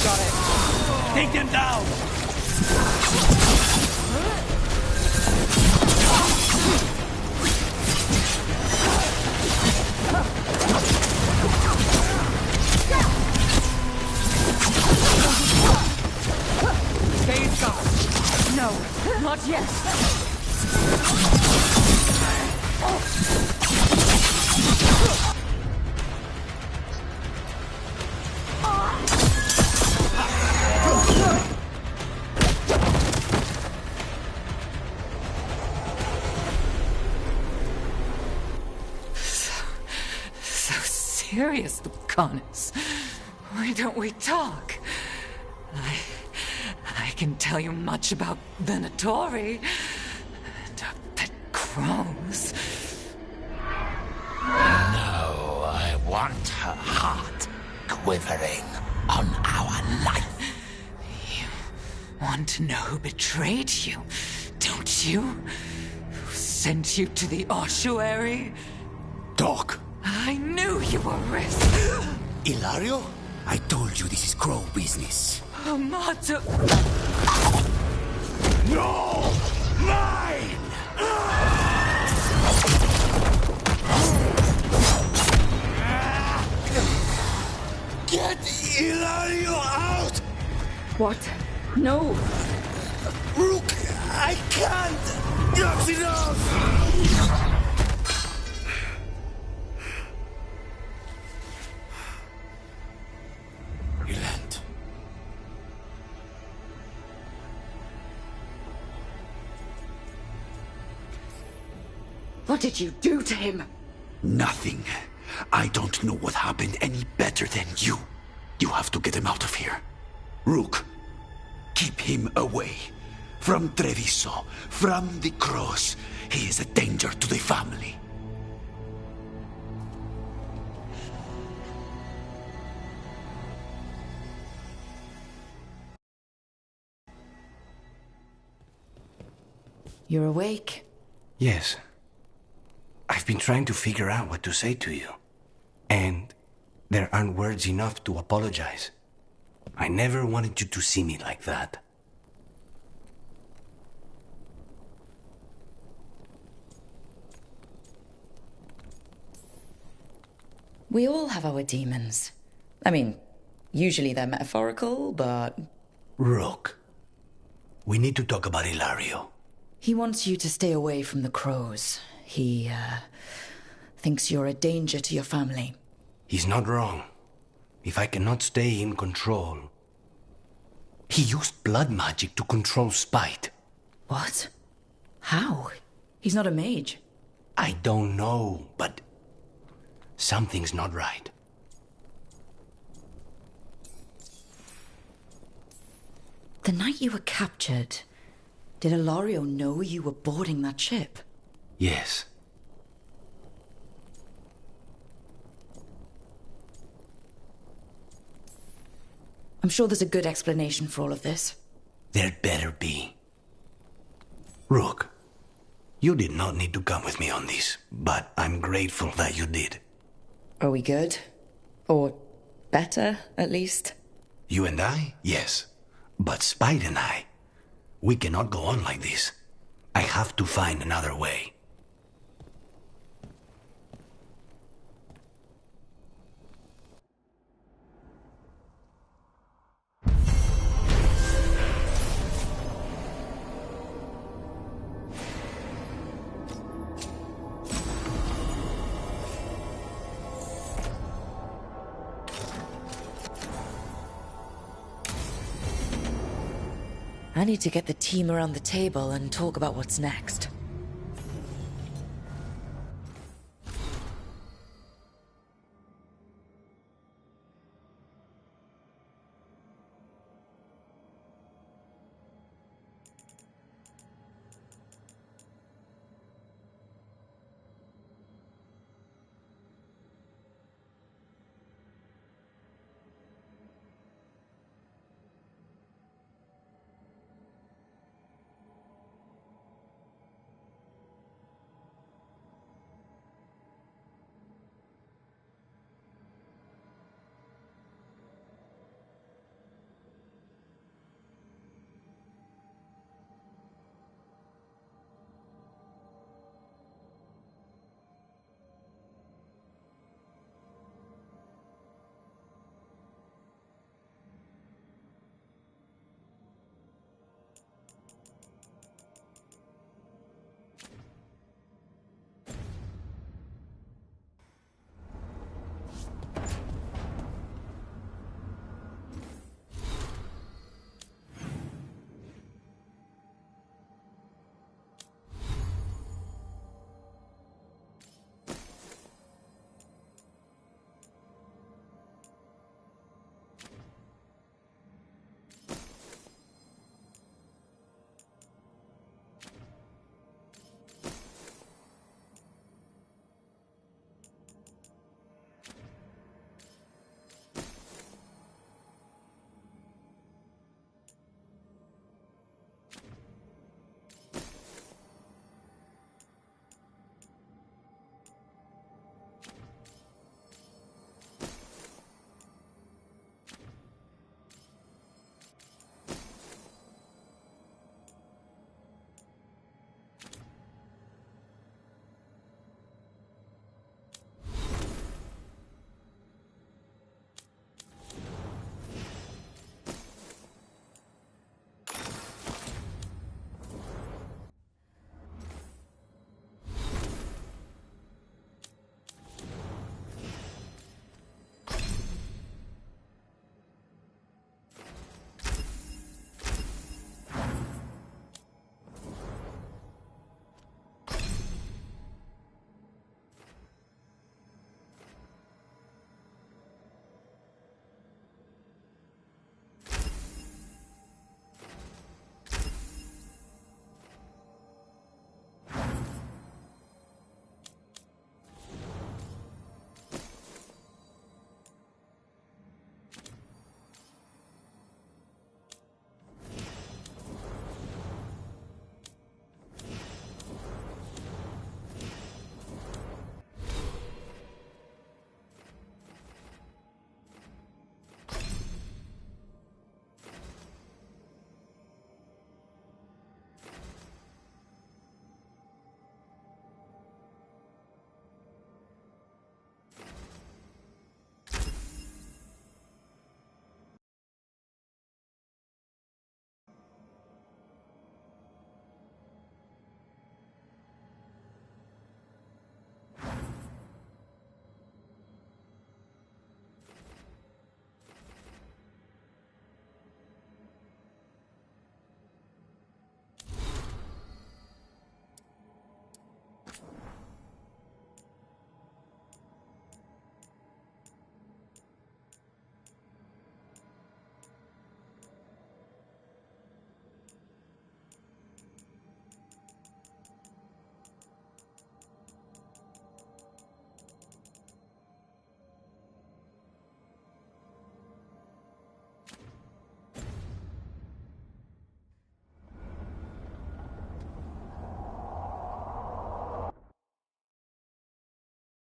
Got it. Take them down. Veilguard! No, not yet! So serious, Lucanus. Why don't we talk? I can tell you much about Venatori and our pet crows. No, I want her heart quivering on our life. You want to know who betrayed you, don't you? Who sent you to the ossuary? Doc. I knew you were risk. Ilario? I told you this is crow business. Amato. No! Mine! Get Ilario out! What? No! Rook, I can't! That's enough! Relent. What did you do to him? Nothing. I don't know what happened any better than you. You have to get him out of here. Rook, keep him away. From Treviso, from the cross. He is a danger to the family. You're awake? Yes. I've been trying to figure out what to say to you. And there aren't words enough to apologize. I never wanted you to see me like that. We all have our demons. I mean, usually they're metaphorical, but... Rook, we need to talk about Ilario. He wants you to stay away from the crows. He, thinks you're a danger to your family. He's not wrong. If I cannot stay in control... He used blood magic to control Spite. What? How? He's not a mage. I don't know, but... something's not right. The night you were captured, did Ilario know you were boarding that ship? Yes. I'm sure there's a good explanation for all of this. There'd better be. Rook, you did not need to come with me on this, but I'm grateful that you did. Are we good? Or better, at least? You and I? Yes. But Spite and I, we cannot go on like this. I have to find another way. I need to get the team around the table and talk about what's next.